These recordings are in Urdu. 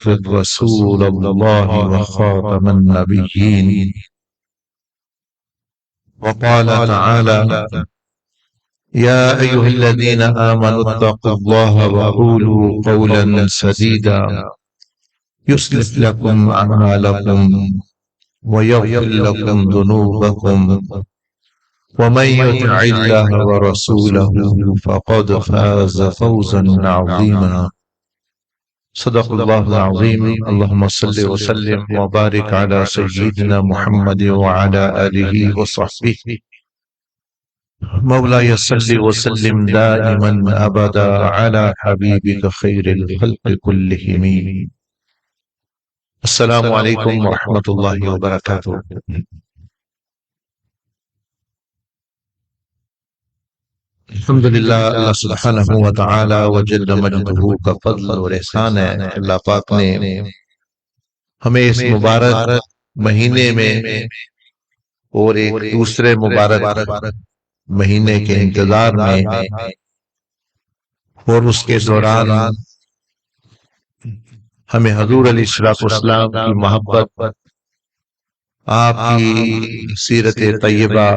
رسول الله وخاتم النبيين. وقال تعالى: يا أيها الذين آمنوا اتقوا الله وقولوا قولا سديدا يصلح لكم أعمالكم ويغفر لكم ذنوبكم ومن يطع الله ورسوله فقد فاز فوزا عظيما. صدق الله العظيم. اللهم صل وسلم وبارك على سيدنا محمد وعلى آله وصحبه. مولاي صل وسلم دائما أبدا على حبيبك خير الخلق كلهم. السلام علیکم ورحمۃ اللہ وبرکاتہ. الحمدللہ، اللہ سبحانہ و تعالی وجل مجدہ کا فضل اور احسان ہے. اللہ پاک نے ہمیں اس مبارک مہینے میں اور ایک دوسرے مبارک مہینے کے انتظار میں اور اس کے دوران ہمیں حضور علیہ السلام کی محبت، آپ کی سیرت طیبہ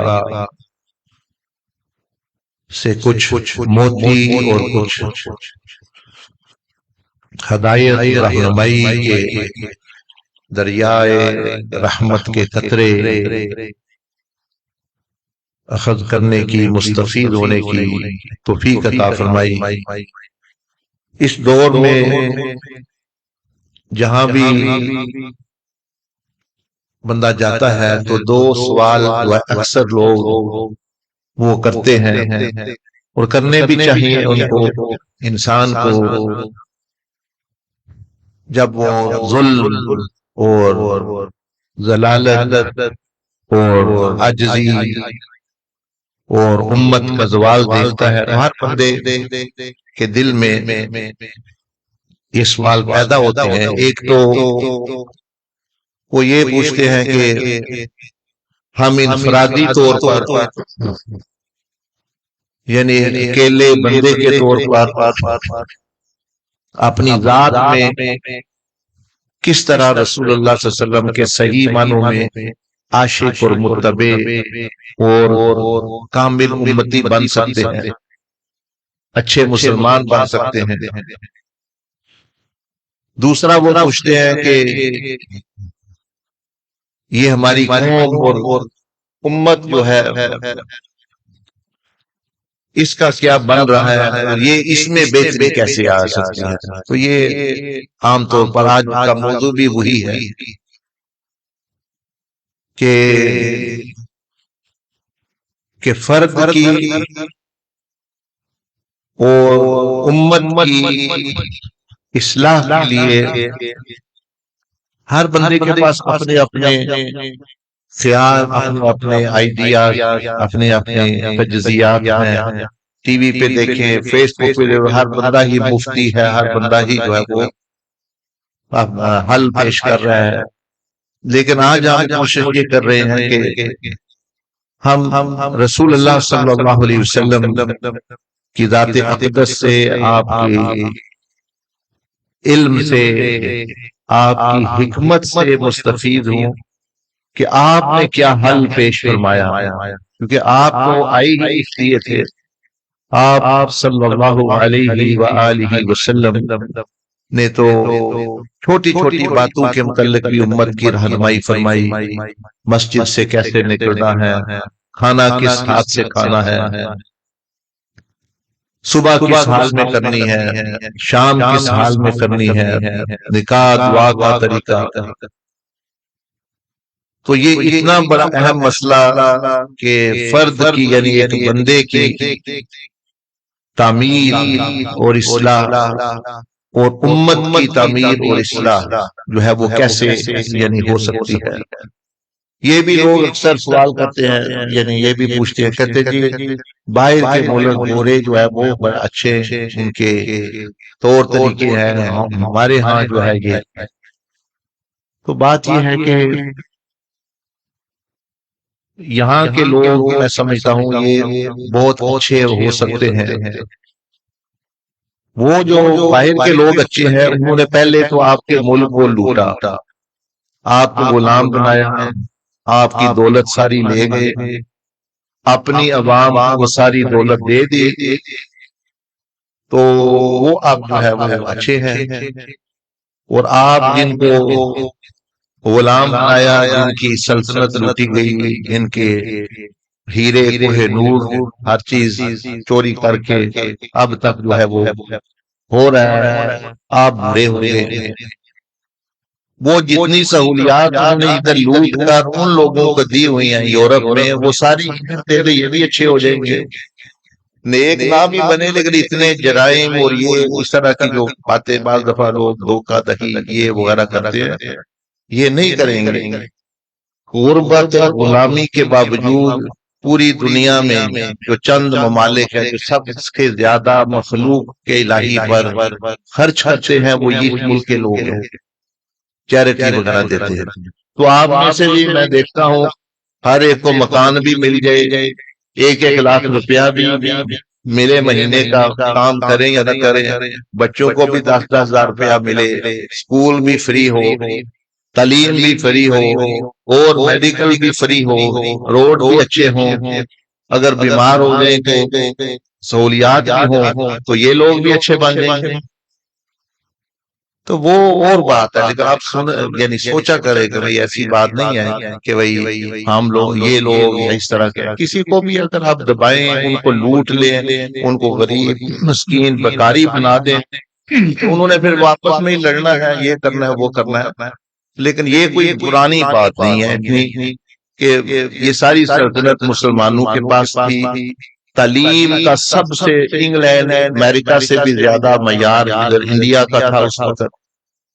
سے کچھ موتی اور کچھ ہدایت رہنمائی کے دریائے رحمت کے قطرے اخذ کرنے کی، مستفید ہونے کی توفیق عطا فرمائی. اس دور میں جہاں بھی بندہ جاتا ہے تو دو سوال اکثر لوگ وہ کرتے ہیں اور کرنے بھی چاہیے ان کو. انسان کو جب وہ ظلم اور ضلالت اور عجزی اور امت کا زوال دیکھتا ہے، ہر بندے کے دل میں یہ سوال پیدا ہوتے ہیں. ایک تو وہ یہ پوچھتے ہیں کہ ہم انفرادی طور پر، یعنی اکیلے بندے کے طور پر اپنی ذات میں کس طرح رسول اللہ صلی اللہ علیہ وسلم کے صحیح معنوں میں عاشق اور متبع اور کامل امتی بن سکتے ہیں، اچھے مسلمان بن سکتے ہیں. دوسرا وہ پوچھتے ہیں کہ یہ ہماری قوم اور امت جو ہے اس کا کیا بن رہا ہے اور یہ اس میں بہتری کیسے آ سکتی ہے. تو یہ عام طور پر آج کا موضوع بھی وہی ہے کہ فرد کی اور امت کی اصلاح کے لیے ہر بندے کے پاس اپنے اپنے خیال، اپنے اپنے آئیڈیاز، اپنے اپنے تجزیات ہیں. ٹی وی پہ دیکھیں، فیس بک پہ ہر بندہ ہی مفتی ہے، ہر بندہ ہی جو ہے وہ حل پیش کر رہا ہے. لیکن آج ہم کوشش یہ کر رہے ہیں کہ ہم رسول اللہ صلی اللہ علیہ وسلم کی ذات اقدس سے، آپ کی علم سے، آپ کی حکمت سے مستفید ہوں کہ آپ نے کیا حل پیش فرمایا. کیونکہ آپ تو آئی ہی اس لیے تھے. آپ صلی اللہ علیہ وآلہ وسلم نے تو چھوٹی چھوٹی باتوں کے متعلق بھی امت کی رہنمائی فرمائی. مسجد سے کیسے نکلنا ہے، کھانا کس ہاتھ سے کھانا ہے، صبح کس حال میں کرنی ہے، شام کس حال میں کرنی ہے، نکاح دعا کا طریقہ. تو یہ اتنا بڑا اہم مسئلہ کہ فرد کی، یعنی ایک بندے کی تعمیر اور اصلاح اور امت کی تعمیر اور اصلاح جو ہے وہ کیسے یعنی ہو سکتی ہے. یہ بھی لوگ اکثر سوال کرتے ہیں، یعنی یہ بھی پوچھتے ہیں، کہتے جی باہر کے ملک گورے جو ہے وہ بڑے اچھے ان کے طور طریقے ہیں، ہمارے ہاں جو ہے یہ. تو بات یہ ہے کہ یہاں کے لوگ میں سمجھتا ہوں یہ بہت اچھے ہو سکتے ہیں، وہ جو باہر کے لوگ اچھے ہیں، انہوں نے پہلے تو آپ کے ملک کو لوٹا، آپ کو غلام بنایا، آپ کی دولت ساری لے گئے، اپنی عوام کو ساری دولت دے دی، تو وہ اب جو ہے وہ اچھے ہیں۔ اور آپ جن کو غلام بنایا، جن کی سلطنت لوٹی گئی، جن کے ہیرے کوہ نور ہر چیز چوری کر کے اب تک جو ہے وہ ہو رہا ہے، آپ برے ہوں گے۔ وہ جتنی سہولیات انہوں نے ادھر لوٹ کر ان لوگوں کو دی ہوئی ہیں یورپ میں، وہ ساری دے دے، یہ بھی اچھے ہو جائیں گے، نیک نہ بھی بنے، لیکن اتنے جرائم اور یہ اس طرح کی جو باتیں بعض دفعہ لوگ دھوکہ دہی یہ وغیرہ کرتے ہیں، یہ نہیں کریں گے۔ غربت اور غلامی کے باوجود پوری دنیا میں جو چند ممالک ہیں جو سب سے زیادہ مخلوق کے الہی پر خرچ کرتے ہیں، وہ یہ ملک کے لوگ ہیں، چیریٹی وغیرہ دیتے ہیں۔ تو آپ میں سے بھی میں دیکھتا ہوں ہر ایک کو مکان بھی مل جائے، 1-1 لاکھ روپیہ بھی ملے مہینے کا، کام کریں یا نہ کریں، بچوں کو بھی 10-10 ہزار روپیہ ملے، اسکول بھی فری ہو، تعلیم بھی فری ہو، اور میڈیکل بھی فری ہو، روڈ بھی اچھے ہوں، اگر بیمار ہو جائیں تو سہولیات بھی ہوں، تو یہ لوگ بھی اچھے بن جائیں گے۔ تو وہ اور بات ہے، لیکن آپ یعنی سوچا کرے کہ بھئی ایسی بات نہیں ہے کہ بھئی ہم لوگ یہ لوگ اس طرح کے، کسی کو بھی اگر آپ دبائیں، ان کو لوٹ لیں، ان کو غریب مسکین بکاری بنا دیں، انہوں نے پھر واپس میں ہی لڑنا ہے، یہ کرنا ہے وہ کرنا ہے۔ لیکن یہ کوئی پرانی بات نہیں ہے اتنی کہ یہ ساری سلطنت مسلمانوں کے پاس تھی، تعلیم کا سب سے انگلینڈ امریکہ سے بھی زیادہ معیار ادھر انڈیا کا تھا اس وقت،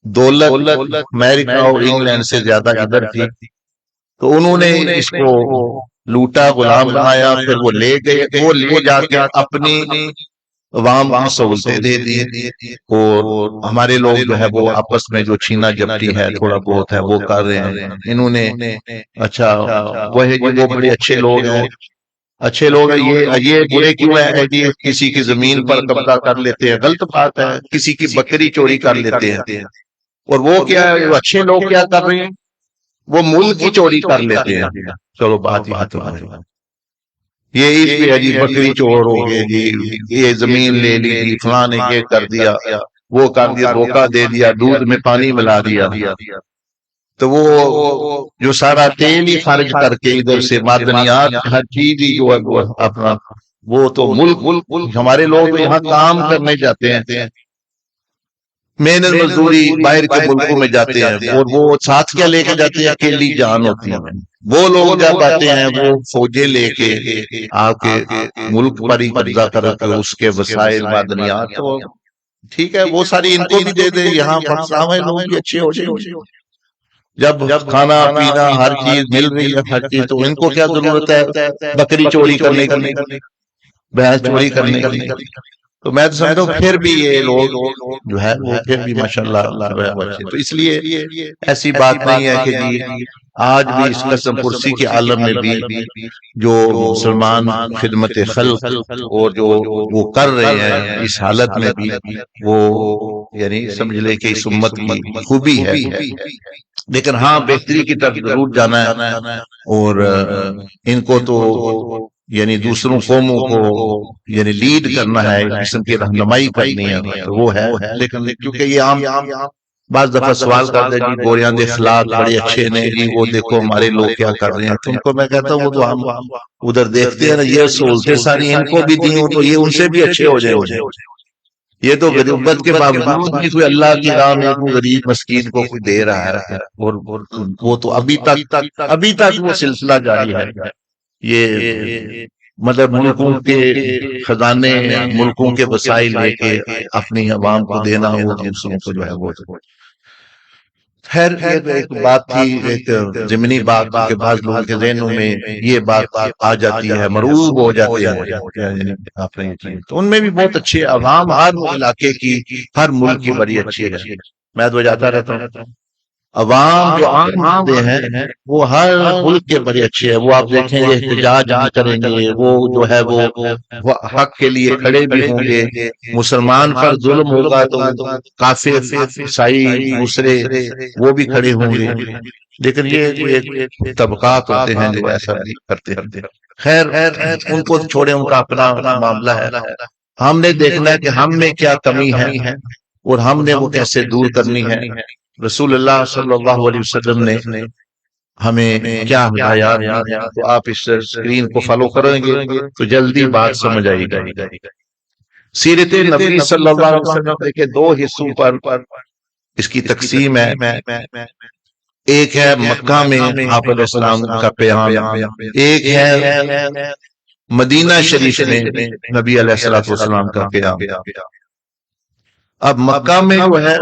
دولت امریکہ اور انگلینڈ سے زیادہ ادھر تھی، تو انہوں نے اس کو لوٹا، غلام بنایا، پھر وہ لے گئے، وہ لے جا کے اپنی عوام کو سہولتیں دے دی، اور ہمارے لوگ جو ہے وہ آپس میں جو چھینا جپٹی ہے تھوڑا بہت ہے وہ کر رہے ہیں۔ انہوں نے اچھا وہ ہے کہ وہ بڑے اچھے لوگ ہیں، اچھے لوگ ہیں، یہ برے کیوں ہیں جی؟ کسی کی زمین پر قبضہ کر لیتے ہیں، غلط بات ہے، کسی کی بکری چوری کر لیتے ہیں، اور وہ کیا ہے، اچھے لوگ کیا کر رہے ہیں، وہ ملک کی چوری کر لیتے ہیں۔ چلو بات یہاں تو ہے، یہ اس پہ ہے جی بکری چور ہو گئے جی، یہ زمین لے لی جی، فلاں نے یہ کر دیا، وہ کر دیا، دھوکہ دے دیا، دودھ میں پانی ملا دیا، تو وہ جو سارا تیل ہی خارج کر کے ادھر سے معدنیات ہر چیز ہی جو ہے وہ اپنا، وہ تو ملک ہمارے لوگ یہاں کام کرنے جاتے ہیں، محنت مزدوری باہر کے ملکوں میں جاتے ہیں، اور وہ ساتھ کیا لے کے جاتے ہیں، اکیلی جان ہوتی ہے۔ وہ لوگ جب آتے ہیں وہ فوجیں لے کے آ کے ملک پر ہی قبضہ کر کے اس کے وسائل معدنیات، تو ٹھیک ہے وہ ساری ان کو بھی دے دے، یہاں پاکستان میں لوگ بھی اچھے ہو جائیں گے۔ جب کھانا پینا ہر چیز مل رہی ہے، ہر چیز، تو ان کو کیا ضرورت ہے بکری چوری کرنے کی، بھینس چوری کرنے کی؟ تو میں تو سمجھتا ہوں پھر بھی یہ لوگ جو ہے وہ پھر بھی ماشاءاللہ اچھے، تو اس لیے ایسی بات نہیں ہے کہ جی آج بھی اس قسم پرسی کے عالم میں بھی جو مسلمان خدمت خلق اور جو وہ کر رہے ہیں اس حالت میں بھی، وہ یعنی سمجھ لے کہ اس امت کی خوبی ہے، لیکن ہاں بہتری کی طرف ضرور جانا ہے، اور ان کو تو یعنی دوسروں قوموں کو یعنی لیڈ کرنا ہے، اس قسم کی رہنمائی کرنی ہے، تو وہ ہے، لیکن کیونکہ یہ عام بعض دفعہ سوال کرتے ہیں جی گوریاں دے اخلاق بڑے اچھے نے جی، وہ دیکھو ہمارے لوگ کیا کر رہے ہیں، تو ان کو میں کہتا ہوں وہ تو ہم ادھر دیکھتے ہیں نا، یہ سہولتیں ساری ان کو بھی دی ہوں تو یہ ان سے بھی اچھے ہو جائیں گے۔ یہ تو غربت کے باوجود بھی کوئی اللہ کی راہ میں کوئی غریب مسکین کو کوئی دے رہا ہے، اور وہ تو ابھی تک وہ سلسلہ جاری ہے۔ یہ مطلب ملکوں کے خزانے، ملکوں کے وسائل لے کے اپنی عوام کو دینا، وہ دوسروں کو جو ہے وہ خیر ایک بات تھی، ایک ضمنی بات کہ بعض لوگوں کے ذہنوں میں یہ بات آ جاتی ہے، مرعوب ہو جاتے ہیں آپ نے، تو ان میں بھی بہت اچھے عوام ہر علاقے کی، ہر ملک کی بڑی اچھی ہے، میں تو جاتا رہتا ہوں۔ عوام جو عام بندے ہیں وہ ہر ملک کے بڑے اچھے ہیں، وہ آپ دیکھیں گے احتجاج بھی کریں گے، وہ جو ہے وہ حق کے لیے کھڑے بھی ہوں گے، مسلمان پر ظلم ہوگا تو کافر عیسائی دوسرے وہ بھی کھڑے ہوں گے، لیکن یہ طبقات ہوتے ہیں جو ایسا نہیں کرتے ہیں۔ خیر ان کو چھوڑیں، ان کا اپنا معاملہ ہے، ہم نے دیکھنا ہے کہ ہم میں کیا کمی ہے اور ہم نے وہ کیسے دور کرنی ہے۔ رسول اللہ صلی اللہ علیہ وسلم نے ہمیں کیا ہدایات دی ہیں، تو آپ اس اسکرین کو فالو کریں گے تو جلدی بات سمجھ آئے گی۔ سیرت نبی صلی اللہ علیہ وسلم کے دو حصوں پر اس کی تقسیم ہے۔ ایک ہے مکہ میں آپ علیہ السلام کا پیغام، ایک ہے مدینہ شریف میں نبی علیہ السلام کا پیغام۔ اب مکہ میں جو ہے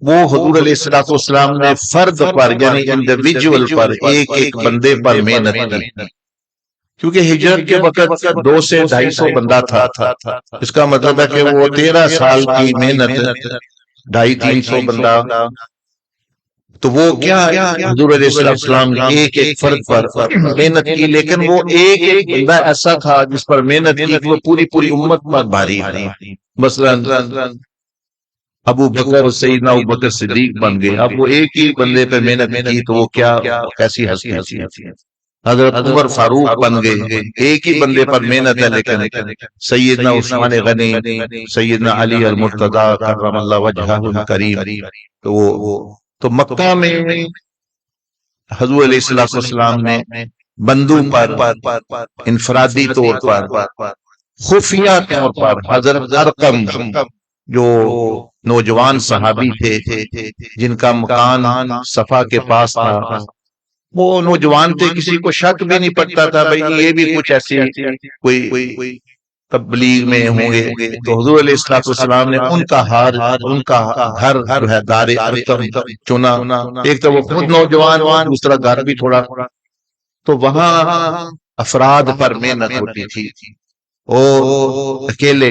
وہ حضور علیہ السلام نے فرد پر یعنی انڈیویجول پر ایک ایک بندے پر محنت کی، کیونکہ ہجرت کے وقت 200 سے 250 بندہ تھا، اس کا مطلب ہے کہ وہ 13 سال کی محنت 250-300 بندہ، تو وہ کیا حضور علیہ السلام نے ایک ایک فرد پر محنت کی، لیکن وہ ایک ایک بندہ ایسا تھا جس پر محنت کی کہ وہ پوری امت پر بھاری تھی۔ مثلا ابو بکر سیدنا ابو بکر صدیق بن گئے، اب وہ ایک ہی بندے پہ محنت کی تو وہ کیا کیسی ہستی تھی۔ حضرت عمر فاروق بن گئے، ایک ہی بندے پر محنت ہے، لیکن سیدنا عثمان غنی، سیدنا علی المرتضی کرم اللہ وجہہ الکریم، تو مکہ میں حضور علیہ السلام نے بندوں پر انفرادی طور پر خفیہ طور پر حضرت ارقم جو نوجوان صحابی تھے جن کا مکان صفا کے پاس تھا، وہ نوجوان تھے، کسی کو شک بھی نہیں پڑتا تھا بھئی یہ بھی کچھ ایسی کوئی تبلیغ میں ہوں گے، تو حضور علیہ السلام نے ان کا گھر جو ہے دار ارقم چنا، ایک تو وہ خود نوجوان دوسرا گھر بھی تھوڑا، تو وہاں افراد پر محنت ہوتی تھی اور اکیلے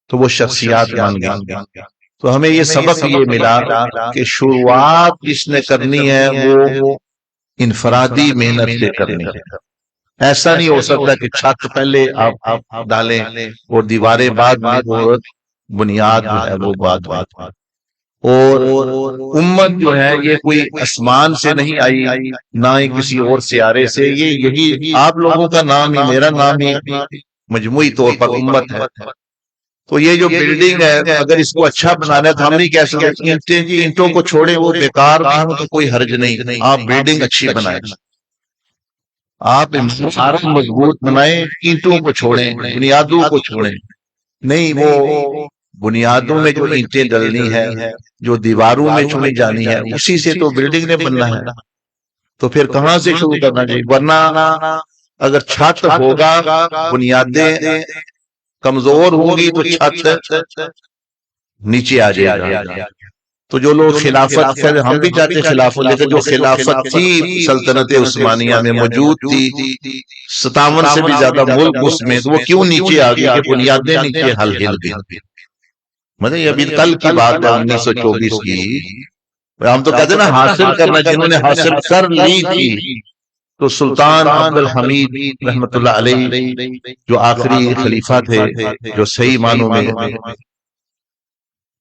تو وہ شخصیات بن گئی۔ تو ہمیں یہ سبق یہ ملا کہ شروعات جس نے کرنی ہے وہ انفرادی محنت سے کرنی ہے۔ ایسا نہیں ہو سکتا کہ چھت پہلے آپ ڈالیں اور دیواریں بعد میں، بنیاد جو ہے وہ بات اور امت جو ہے یہ کوئی آسمان سے نہیں آئی، نہ ہی کسی اور سیارے سے، یہی آپ لوگوں کا نام ہی میرا نام ہی مجموعی طور پر امت ہے۔ تو یہ جو بلڈنگ ہے اگر اس کو اچھا بنانا ہے تو ہم نہیں کہہ سکتے اینٹوں کو چھوڑیں وہ بیکار بھی ہوں تو کوئی حرج نہیں، آپ بلڈنگ اچھی بنائیں، آپ عمارت مضبوط بنائیں، اینٹوں کو چھوڑیں، بنیادوں کو چھوڑیں نہیں، وہ بنیادوں میں جو اینٹیں ڈلنی ہے، جو دیواروں میں چنی جانی ہے، اسی سے تو بلڈنگ نے بننا ہے۔ تو پھر کہاں سے شروع کرنا چاہیے؟ ورنہ اگر چھت ہوگا بنیادیں کمزور ہوگی تو چھت نیچے آ جائے گا۔ تو جو لوگ خلافت، ہم بھی چاہتے خلافت، لیکن جو خلافت تھی سلطنت عثمانیہ میں موجود تھی 57 سے بھی زیادہ ملک اس میں، تو وہ کیوں نیچے آ گئی کہ بنیادیں نیچے ہل گئی۔ مطلب یہ ابھی کل کی بات ہے 1924 کی، ہم تو کہتے ہیں نا حاصل کرنا، جنہوں نے حاصل کر لی تھی تو سلطان عبد الحمید رحمت اللہ علیہ جو آخری خلیفہ تھے جو صحیح معنوں میں،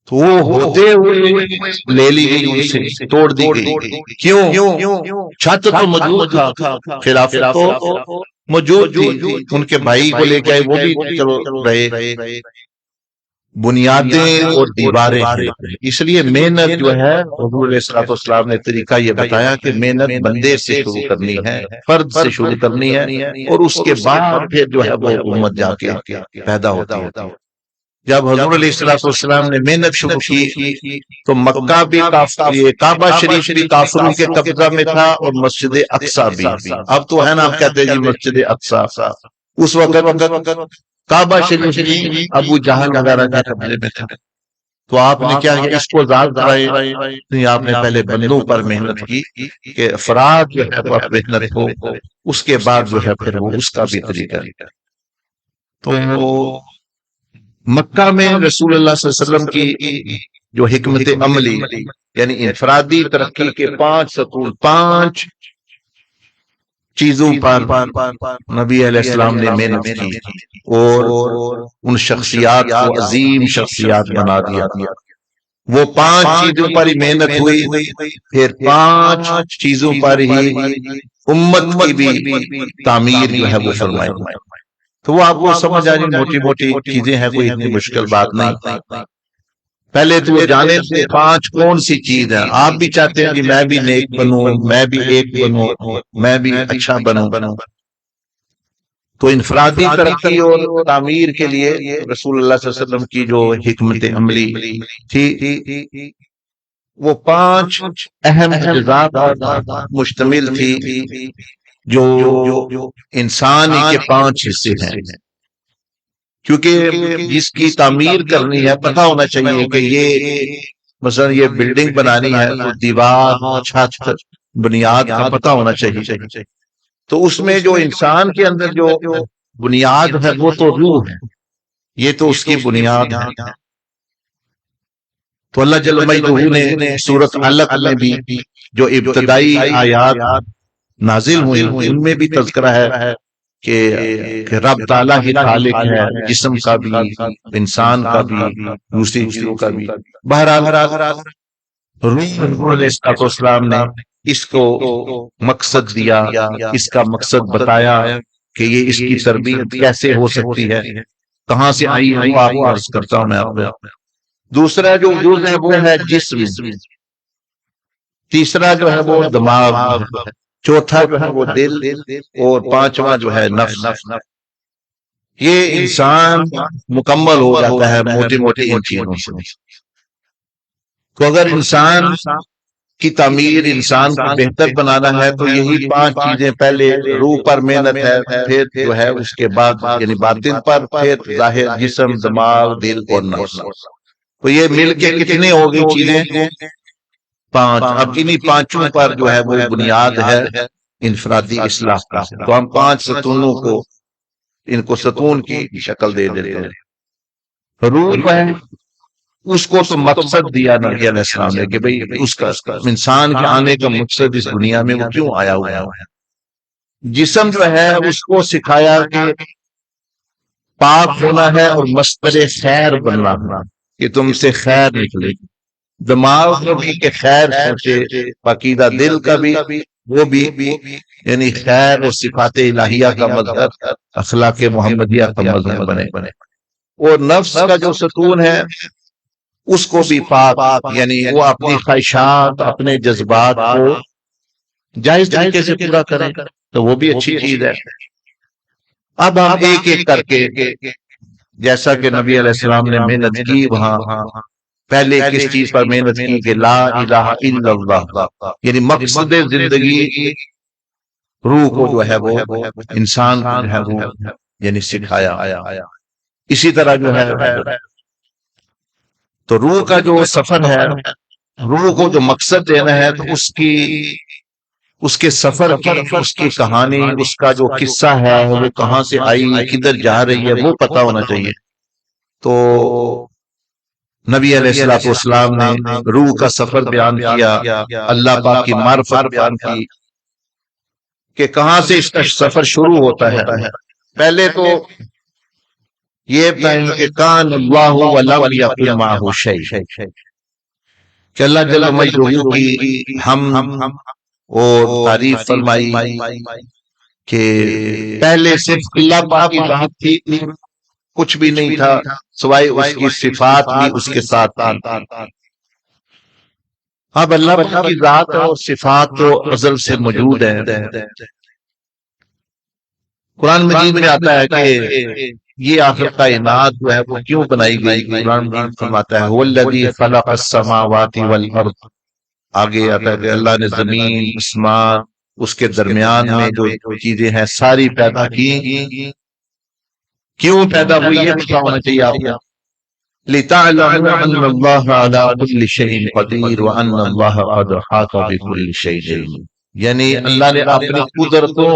تو وہ ہوتے ہوئے لے لی گئی، ان سے توڑ دی گئی۔ کیوں؟ چھت تو موجود تھا، خلافت تو موجود تھی، ان کے بھائی کو لے کے آئے، وہ بھی چلو رہے، بنیادیں اور دیواریں ہیں۔ اس لیے محنت جو ہے حضور علیہ السلام نے طریقہ یہ بتایا کہ محنت بندے سے شروع کرنی ہے، فرد سے شروع کرنی ہے، اور اس کے بعد پھر جو ہے وہ امت جا کے پیدا ہوتی ہے۔ جب حضور علیہ السلام نے محنت شروع کی تو مکہ بھی کعبہ شریف بھی کافروں کے قبضہ میں تھا اور مسجد اقصی بھی۔ اب تو ہے نا آپ کہتے ہیں جی مسجد اقصی، اس وقت کعبہ شریف بھی ابو جہل وغیرہ کے قبضے میں تھا۔ تو آپ نے کیا کیا؟ اس کو زاد کرائے نہیں، آپ نے پہلے بندوں پر محنت کی کہ افراد جو ہے پر محنت ہو، اس کے بعد جو ہے پھر وہ اس کا بھی طریقہ۔ تو مکہ میں رسول اللہ صلی اللہ علیہ وسلم کی جو حکمت عملی یعنی انفرادی ترقی کے 5 ستون، 5 چیزوں پر نبی علیہ السلام نے محنت کی اور ان شخصیات کو عظیم شخصیات بنا دیا۔ وہ 5 چیزوں پر ہی محنت ہوئی، پھر 5 چیزوں پر ہی امت کی بھی تعمیر جو ہے وہ فرمائی۔ تو وہ آپ کو سمجھ آ رہی موٹی موٹی چیزیں ہیں، کوئی اتنی مشکل بات نہیں۔ پہلے تو وہ جانے سے 5 کون سی چیز ہیں۔ آپ بھی چاہتے ہیں کہ میں بھی نیک بنوں، میں بھی ایک بنوں، میں بھی اچھا بنوں۔ تو انفرادی ترقی اور تعمیر کے لیے رسول اللہ صلی اللہ علیہ وسلم کی جو حکمت عملی تھی وہ 5 اہم اجزاء پر مشتمل تھی، جو انسان کے 5 حصے ہیں۔ کیونکہ جس کی تعمیر کرنی ہے پتہ ہونا چاہیے کہ یہ مثلا یہ بلڈنگ بنانی ہے تو دیوار، چھت، بنیاد کا پتہ ہونا چاہیے۔ تو اس میں جو انسان کے اندر جو بنیاد ہے وہ تو روح ہے، یہ تو اس کی بنیاد ہے۔ تو اللہ جل مجدہ نے سورۃ علق میں بھی جو ابتدائی آیات نازل ہوئی ان میں بھی تذکرہ ہے کہ رب تعالیٰ ہی خالق ہے، جسم کا بھی، انسان کا بھی، دوسری چیزوں کا بھی۔ بہرحال روح علیہ السلام نے اس کو مقصد دیا، اس کا مقصد بتایا کہ یہ اس کی تربیت کیسے ہو سکتی ہے، کہاں سے آئی ہے، وہ آپ کو عرض کرتا ہوں میں آپ کو۔ دوسرا جو وجود ہے وہ ہے جسم، تیسرا جو ہے وہ دماغ، چوتھا جو ہے وہ دل، اور 5واں جو ہے نفس۔ یہ انسان مکمل ہو جاتا ہے موٹی موٹی ان چیزوں سے۔ تو اگر انسان کی تعمیر، انسان کو بہتر بنانا ہے تو یہی 5 چیزیں، پہلے روح پر محنت ہے، پھر جو ہے اس کے بعد یعنی باطن پر، پھر ظاہر جسم، دماغ، دل اور نفس۔ تو یہ مل کے کتنے ہو گئی چیزیں؟ 5۔ اب انہی 5 پر جو ہے وہ بنیاد ہے انفرادی اصلاح کا۔ تو ہم 5 ستونوں کو، ان کو ستون کی شکل دے دیتے ہیں۔ روح ہے، اس کو تو مقصد دیا نبی علیہ السلام نے کہ بھئی اس کا انسان کے آنے کا مقصد اس دنیا میں وہ کیوں آیا ہوا ہے۔ جسم جو ہے اس کو سکھایا کہ پاک ہونا ہے اور مصدر خیر بننا، کہ تم سے خیر نکلے گی۔ دماغ کو بھی کہ خیر سے پاکیزہ، دل کا بھی وہ بھی یعنی خیر اور صفات الہیہ کا مظہر، اخلاق محمدیہ کا مظہر بنے۔ اور نفس کا جو ستون ہے اس کو بھی پاک، یعنی وہ اپنی خواہشات، اپنے جذبات کو جائز طریقے سے پورا کرے، تو وہ بھی اچھی چیز ہے۔ اب ہم ایک ایک کر کے، جیسا کہ نبی علیہ السلام نے محنت کی، وہاں پہلے کس چیز پر محنت کی کہ لا الہ الا اللہ، یعنی مقصد زندگی روح کو جو ہے وہ انسان کو جو ہے وہ یعنی سکھایا۔ اسی طرح جو ہے تو روح کا جو سفر ہے، روح کو جو مقصد دینا ہے، تو اس کے سفر کی، اس کی کہانی، اس کا جو قصہ ہے وہ کہاں سے آئی، کدھر جا رہی ہے، وہ پتہ ہونا چاہیے۔ تو نبی علیہ السلام نے روح کا سفر بیان کیا، اللہ پاک کی معرفت بیان کی کہ کہاں سے اس کا سفر شروع ہوتا ہے۔ پہلے تو یہ کہ کان اللہ ولم یکن معہ شیء، کہ اللہ جل مجدہ کی ہم اور تعریف فرمائی کہ پہلے صرف اللہ پاک کی ذات تھی، کچھ بھی نہیں تھا سوائے اس کی صفات بھی اس کے ساتھ تھی۔ اب اللہ پاک کی ذات اور صفات تو ازل سے موجود ہیں۔ قرآن مجید میں آتا ہے کہ یہ آخر کائنات جو ہے وہ کیوں بنائی گئی۔ قرآن مجید فرماتا ہے والذی خلق السماوات والارض، آگے آتا ہے کہ اللہ نے زمین، آسمان، اس کے درمیان میں جو چیزیں ہیں ساری پیدا کی۔ کیوں پیدا ہوئی یہ پتہ ہونا چاہیے آپ کو۔ لِتَعْلَمُوا أَنَّ اللَّهَ عَلَىٰ كُلِّ شَيْءٍ قَدِيرٌ وَأَنَّ اللَّهَ قَدْ أَحَاطَ بِكُلِّ شَيْءٍ، یعنی اللہ نے اپنی قدرتوں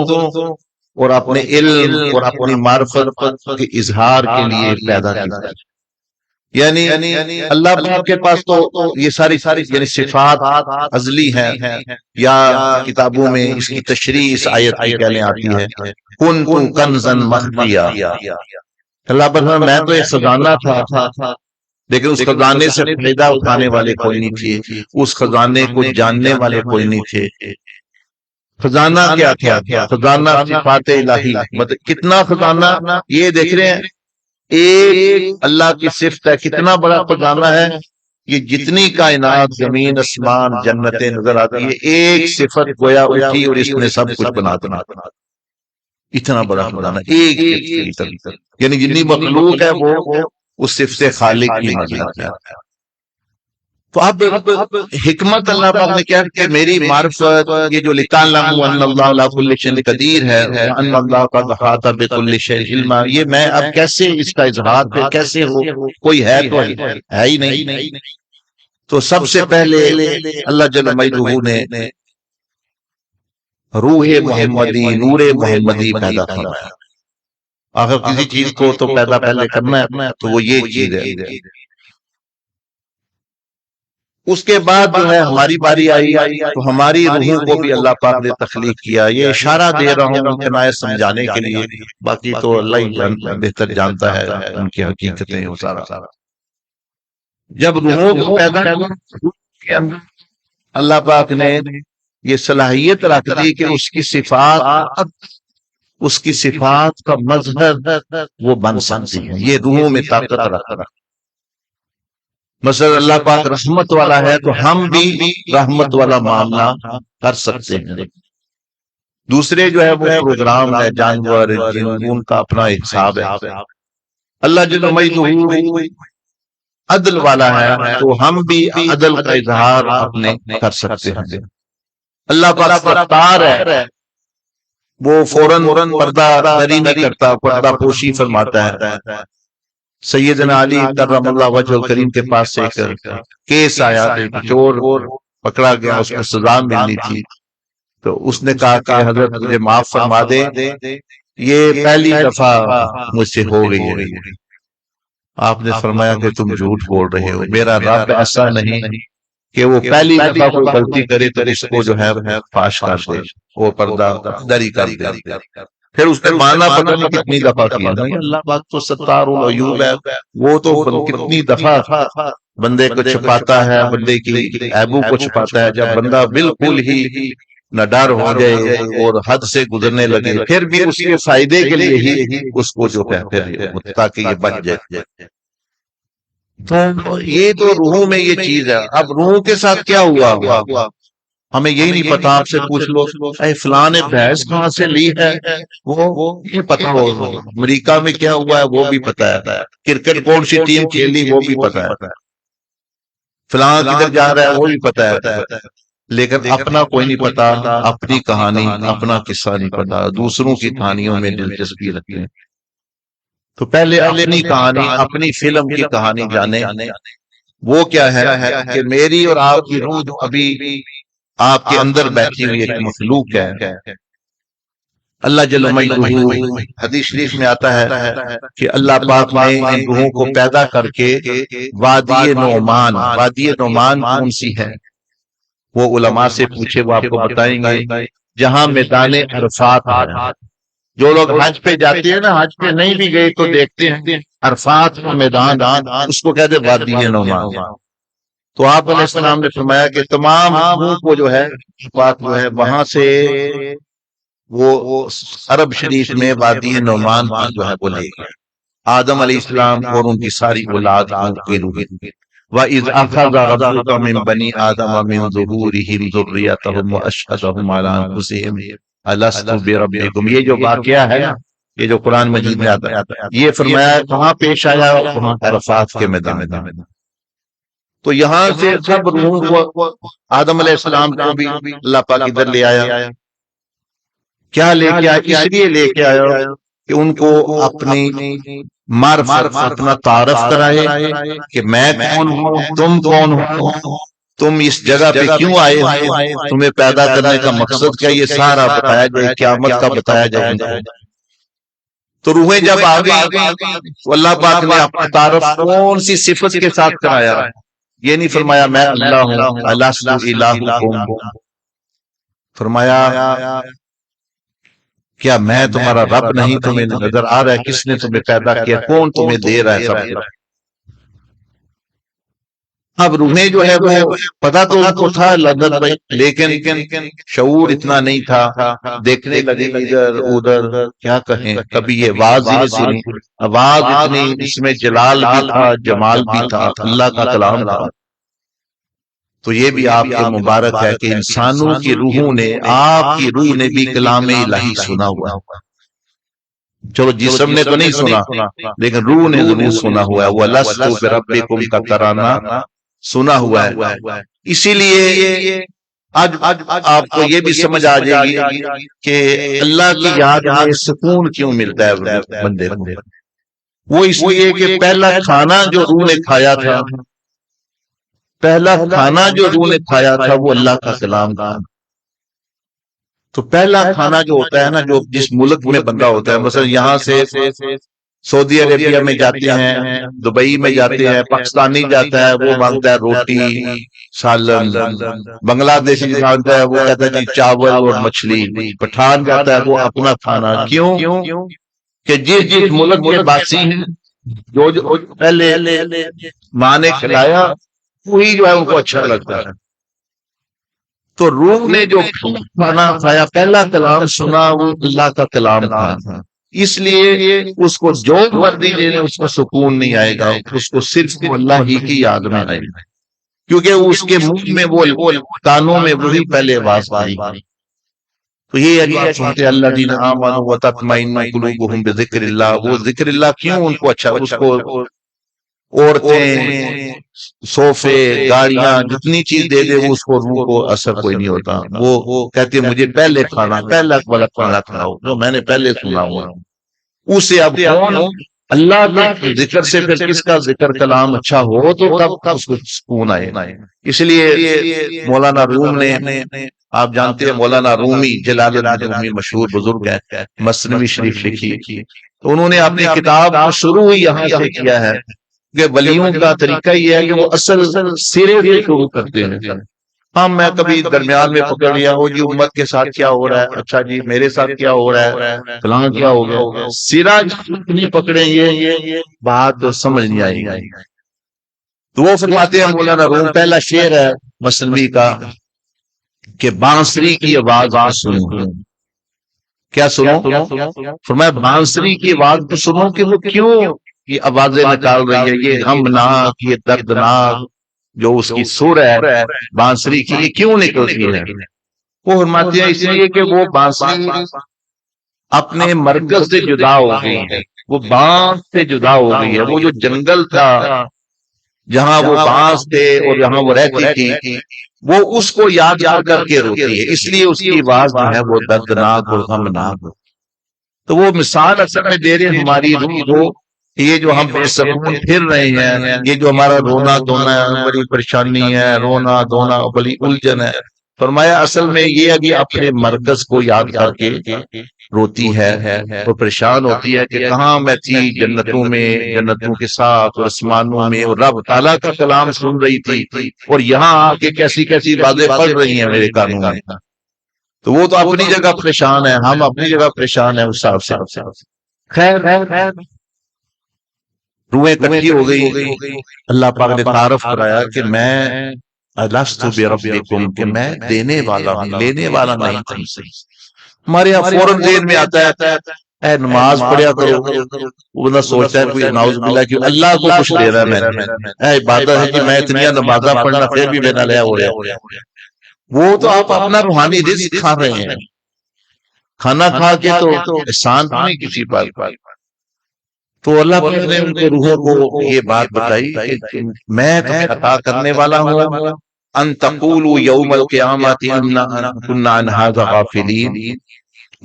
اور اپنے علم اور اپنی معرفت کے اظہار کے لیے پیدا کیا۔ یعنی اللہ پاک کے پاس تو یہ ساری یعنی صفات ازلی ہیں، یا کتابوں میں اس کی تشریح اس آیت کی کہنے آتی ہے کنت کنزا مخفیا، اللہ پر میں تو ایک خزانہ تھا، لیکن اس خزانے سے فائدہ اٹھانے والے کوئی نہیں تھے، اس خزانے کو جاننے والے کوئی نہیں تھے۔ خزانہ کیا تھا؟ خزانہ صفات الہی، مطلب کتنا خزانہ، یہ دیکھ رہے ہیں ایک اللہ کی صفت ہے، کتنا بڑا خزانہ ہے یہ، جتنی کائنات زمین آسمان جنتیں نظر آتی ہے ایک صفت گویا اٹھی اور اس نے سب کچھ بنا دیا، اتنا بڑا خزانہ ایک یعنی جتنی مخلوق ہے وہ اس صفت خالق کی مخلوق ہے۔ تو اب حکمت اللہ پاک نے کیا کہ میری معرفت، یہ جو لِتَعْلَمُوا أَنَّ اللَّهَ عَلَىٰ كُلِّ شَيْءٍ قدیر ہے، وَأَنَّ اللَّهَ قَدْ أَحَاطَ بِكُلِّ شَيْءٍ عِلْمًا، یہ میں اب کیسے اس کا اظہار پھر کیسے ہو، کوئی ہے تو ہے ہی نہیں۔ تو سب سے پہلے اللہ جل مجدہ نے روح محمدی، نور محمدی پیدا فرمایا۔ اگر کسی چیز کو تو پیدا پہلے کرنا ہے تو وہ یہ چیز ہے۔ اس کے بعد جو ہے ہماری باری آئی تو ہماری روحوں کو بھی اللہ پاک نے تخلیق کیا۔ یہ اشارہ دے رہا ہوں کنایت سمجھانے کے لیے، باقی تو اللہ ہی بہتر جانتا ہے ان کی حقیقتیں وہ سارا۔ جب روحوں کو پیدا کیا اللہ پاک نے یہ صلاحیت رکھ دی کہ اس کی صفات کا مظہر وہ بن سکتی ہے، یہ روحوں میں طاقت رکھتا۔ مثلا اللہ پاک رحمت والا ہے تو ہم بھی رحمت والا معاملہ کر سکتے ہیں۔ دوسرے جو ہے وہ پروگرام ہے، جانور جن ان کا اپنا حساب ہے۔ اللہ جل مجدہ عدل والا ہے تو ہم بھی عدل کا اظہار اپنے کر سکتے ہیں۔ اللہ پاک ستار ہے، وہ فوراً پردہ دری نہیں کرتا، پردہ پوشی فرماتا ہے۔ سیدنا علی کرم اللہ وجہ الکریم کے پاس سے ایک کیس آیا، چور پکڑا گیا، اس کو سزا ملنی تھی، تو اس نے کہا کہ حضرت مجھے معاف فرما دے، یہ پہلی دفعہ مجھ سے ہو گئی ہے۔ آپ نے فرمایا کہ تم جھوٹ بول رہے ہو، میرا رب ایسا نہیں کہ وہ پہلی دفعہ کوئی غلطی کرے تو اس کو جو ہے فاش کر دے، وہ پردہ دری کر دے۔ پھر اس نے مانا پتہ نہیں کتنی دفعہ کیا، اللہ پاک تو ستار العیوب ہے، وہ تو کتنی دفعہ بندے کو چھپاتا ہے، بندے کی عیبوں کو چھپاتا ہے۔ جب بندہ بالکل ہی نہ ڈر ہو جائے اور حد سے گزرنے لگے، پھر بھی اس کے فائدے کے لیے ہی اس کو جو کہتے ہیں تاکہ یہ بچ جائے۔ تو یہ تو روحوں میں یہ چیز ہے۔ اب روحوں کے ساتھ کیا ہوا ہمیں یہی نہیں پتا، آپ سے پوچھ لو اے فلاں نے بھینس کہاں سے لی ہے، وہ یہ پتا ہو، امریکہ میں کیا ہوا ہے وہ بھی پتا ہے، کرکٹ کون سی ٹیم کھیلی وہ بھی پتا ہے، فلاں کدھر جا رہا ہے وہ بھی پتا ہے، لیکن اپنا کوئی نہیں پتا، اپنی کہانی اپنا قصہ نہیں پتا، دوسروں کی کہانیوں میں دلچسپی رکھتے ہیں۔ تو پہلے اپنی کہانی، اپنی فلم کی کہانی جانے، وہ کیا ہے کہ میری اور آپ کی روح جو ابھی آپ کے اندر بیٹھی ہوئی ایک مخلوق ہے، اللہ جل مجدہ حدیث شریف میں آتا ہے کہ اللہ پاک نے ان روحوں کو پیدا کر کے وادی نعمان، وادی نعمان کون سی ہے وہ علماء سے پوچھے، وہ آپ کو بتائیں گے، جہاں میدان عرفات ہے۔ جو لوگ حج پہ جاتے ہیں نا، حج پہ نہیں بھی گئے تو دیکھتے ہیں عرفات کا میدان، اس کو کہتے ہیں وادی نعمان۔ تو آپ علیہ السلام نے فرمایا کہ تمام روحوں کو جو ہے بات جو ہے وہاں سے وہ عرب شریف میں وادی نعمان جو ہے وہ لے گئے آدم علیہ السلام اور ان کی ساری اولاد کی روح۔ وَإِذْ أَخَذَ رَبُّكَ مِنْ بَنِي آدَمَ مِنْ ظُهُورِهِمْ ذُرِّيَّتَهُمْ وَأَشْهَدَهُمْ عَلَىٰ أَنفُسِهِمْ أَلَسْتُ بِرَبِّكُمْ، یہ جو واقعہ ہے نا، یہ جو قرآن مجید میں آتا ہے، یہ فرمایا کہاں پیش آیا، وہاں عرفات کے میدان میں۔ تو یہاں سے سب روح کو آدم علیہ السلام کو بھی اللہ پاک ادھر لے آیا۔ کیا لے کے آیا؟ اس لیے لے کے آیا کہ ان کو اپنی معرفت، اپنا تعارف کرائے کہ میں کون ہوں، تم کون ہو، تم اس جگہ پہ کیوں آئے ہو، تمہیں پیدا کرنے کا مقصد کیا، یہ سارا بتایا جائے، قیامت کا بتایا جائے۔ تو روحیں جب آ گئی تو اللہ پاک نے اپنا تعارف کون سی صفت کے ساتھ کرایا؟ یہ نہیں فرمایا میں اللہ ہوں، الست الہکم، فرمایا کیا میں تمہارا رب نہیں؟ تمہیں نظر آ رہا ہے کس نے تمہیں پیدا کیا، کون تمہیں دے رہا ہے سب؟ اب روحیں جو ہے وہ پتا تو ان کو تھا لذت بھائی، لیکن شعور اتنا نہیں تھا، دیکھنے لگے ادھر ادھر، کیا کہیں، کبھی یہ آواز ہی نہیں سنی، آواز اتنی، اس میں جلال بھی تھا جمال بھی تھا، اللہ کا کلام تھا۔ تو یہ بھی آپ کے مبارک ہے کہ انسانوں کی روحوں نے، آپ کی روح نے بھی کلام الہی سنا ہوا ہے۔ چلو جسم نے تو نہیں سنا لیکن روح نے ضرور سنا ہوا ہے، وَلَسْتُ بِرَبِّكُمْ کا ترانہ سنا ہوا ہے۔ اسی لیے آج آپ کو یہ بھی سمجھ آ جائے گی کہ اللہ کی یاد میں سکون کیوں ملتا ہے بندے کو۔ وہ اس لیے کہ پہلا کھانا جو روح نے کھایا تھا، پہلا کھانا جو روح نے کھایا تھا وہ اللہ کا کلام تھا۔ تو پہلا کھانا جو ہوتا ہے نا، جو جس ملک میں بندہ ہوتا ہے، مثلا یہاں سے سعودی عربیہ میں جاتے ہیں، دبئی میں جاتے ہیں، پاکستانی جاتا ہے وہ مانگتا ہے روٹی سالن، بنگلہ دیشی جاتا ہے وہ کہتا ہے جی چاول اور مچھلی، پٹھان جاتا ہے وہ اپنا کھانا۔ کیوں کہ جس ملک کے باسی ہیں، جو پہلے ماں نے کھلایا وہی جو ہے ان کو اچھا لگتا ہے۔ تو روح نے جو کھانا کھایا، پہلا کلام سنا، وہ اللہ کا کلام تھا۔ اس لیے اس کو جو مردی دینے اس کو سکون نہیں آئے گا، اس کو صرف اللہ ہی کی یاد میں آئے گا، کیونکہ اس کے منہ میں وہ کانوں میں وہی پہلے آواز آئی۔ تو یہ سنتے اللہ دین آمنوا وتطمئن قلوبہم بذکر اللہ، وہ ذکر اللہ کیوں ان کو اچھا، اس کو عورتیں، صوفے، گاڑیاں، جتنی چیز دے دے وہ اس کو روح کو اثر کوئی نہیں ہوتا۔ وہ کہتے مجھے پہلے کھانا، پہلا والا کھانا کھاؤ جو میں نے پہلے سنا ہوا، اسے اب کون اللہ کے ذکر سے پھر کس کا ذکر کلام اچھا ہو تو تب اس کو سکون آئے۔ اس لیے مولانا روم نے، آپ جانتے ہیں مولانا رومی، جلال الدین رومی مشہور بزرگ ہے، مثنوی شریف لکھی، تو انہوں نے اپنی کتاب شروع ہی یہاں سے کیا ہے کہ ولیوں کا طریقہ یہ ہے کہ وہ اصل سرے سے شروع کرتے ہیں۔ ہاں میں کبھی درمیان میں پکڑ لیا ہو جی امت کے ساتھ کیا ہو رہا ہے، اچھا جی میرے ساتھ کیا ہو رہا ہے، فلاں کیا ہو گیا، سرا نہیں پکڑیں گے بات سمجھ نہیں آئے گی۔ تو وہ فرماتے ہیں مولانا روم، پہلا شعر ہے مثنوی کا کہ بانسری کی آواز سنو، کیا سنو؟ فرمایا بانسری کی آواز تو سنو کہ وہ کیوں یہ آوازیں نکال رہی ہے، یہ غمناک، یہ دردناک جو اس کی سر ہے بانسری کی، یہ کیوں نکلتی ہے؟ وہ فرماتے ہیں اس لیے کہ وہ بانسری اپنے مرکز سے جدا ہو گئی ہے، وہ بانس سے جدا ہو گئی ہے، وہ جو جنگل تھا جہاں وہ بانس تھے اور جہاں وہ رہتی تھی وہ اس کو یاد کر کے روتی ہے، اس لیے اس کی آواز جو ہے وہ دردناک اور غمناک۔ تو وہ مثال اصل میں دے رہے ہماری روح کو، یہ جو ہم بے سکون پھر رہے ہیں، یہ جو ہمارا رونا دھونا بڑی پریشانی ہے، رونا دھونا بڑی الجھن ہے، فرمایا اصل میں یہ ہے کہ اپنے مرکز کو یاد کر کے روتی ہے اور پریشان ہوتی ہے کہ کہاں میں تھی جنتوں میں، جنتوں کے ساتھ اور آسمانوں میں، اور رب تعالیٰ کا کلام سن رہی تھی اور یہاں آ کے کیسی کیسی باتیں پڑھ رہی ہیں میرے کانوں میں۔ تو وہ تو اپنی جگہ پریشان ہے، ہم اپنی جگہ پریشان ہیں اس حساب سے۔ خیر روحیں اکٹھی ہو گئی، اللہ پاک نے تعارف کرایا کہ میں الست بربکم، کہ میں دینے والا ہوں، لینے والا نہیں تم سے۔ ہمارے یہاں فوراً ذہن میں آتا ہے اے نماز پڑھیا کرو، وہ بندہ سوچتا ہے کوئی نعوذ باللہ کہ اللہ کو کچھ دے رہا ہے میں نے، اے عبادت ہے کہ میں اتنی نمازاں پڑھنا پھر بھی میرا لیا ہو رہا ہے۔ وہ تو آپ اپنا روحانی رزق کھا رہے ہیں، کھانا کھا کے تو احسان نہیں کسی پر۔ تو اللہ پاک نے ان کو روحوں کو یہ بات بتائی کہ میں تمہیں عطا کرنے والا ہوں، ان تقولوا یوم القیامت انا کنا عن ھذا غافلین،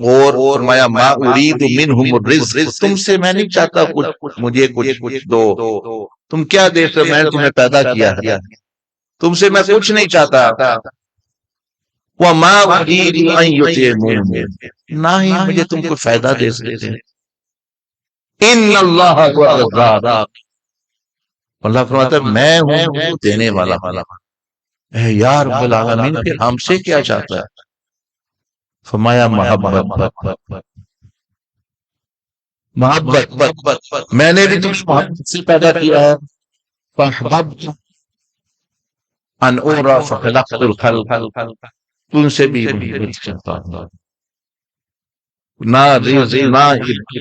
اور فرمایا ما اريد منهم الرزق، تم سے میں نہیں چاہتا کچھ، مجھے کچھ دو، تم کیا دیکھ رہے، میں نے تمہیں پیدا کیا ہے، تم سے میں کچھ نہیں چاہتا، وما اريد ان يطعمون، نہ ہی مجھے تم کو فائدہ دے سکتے ہیں۔ ان اللہ هو الرزاق، اللہ فرماتا ہے میں ہوں دینے والا۔ اے یا رب العالمین، پھر ہم سے کیا چاہتا ہے؟ فرمایا محبت، محبت، میں نے بھی تم کو محبت سے پیدا کیا ہے، فاحببت ان ارى فخلقت الخلق، تم سے بھی محبت کرتا ہوں، نہ رزق، نہ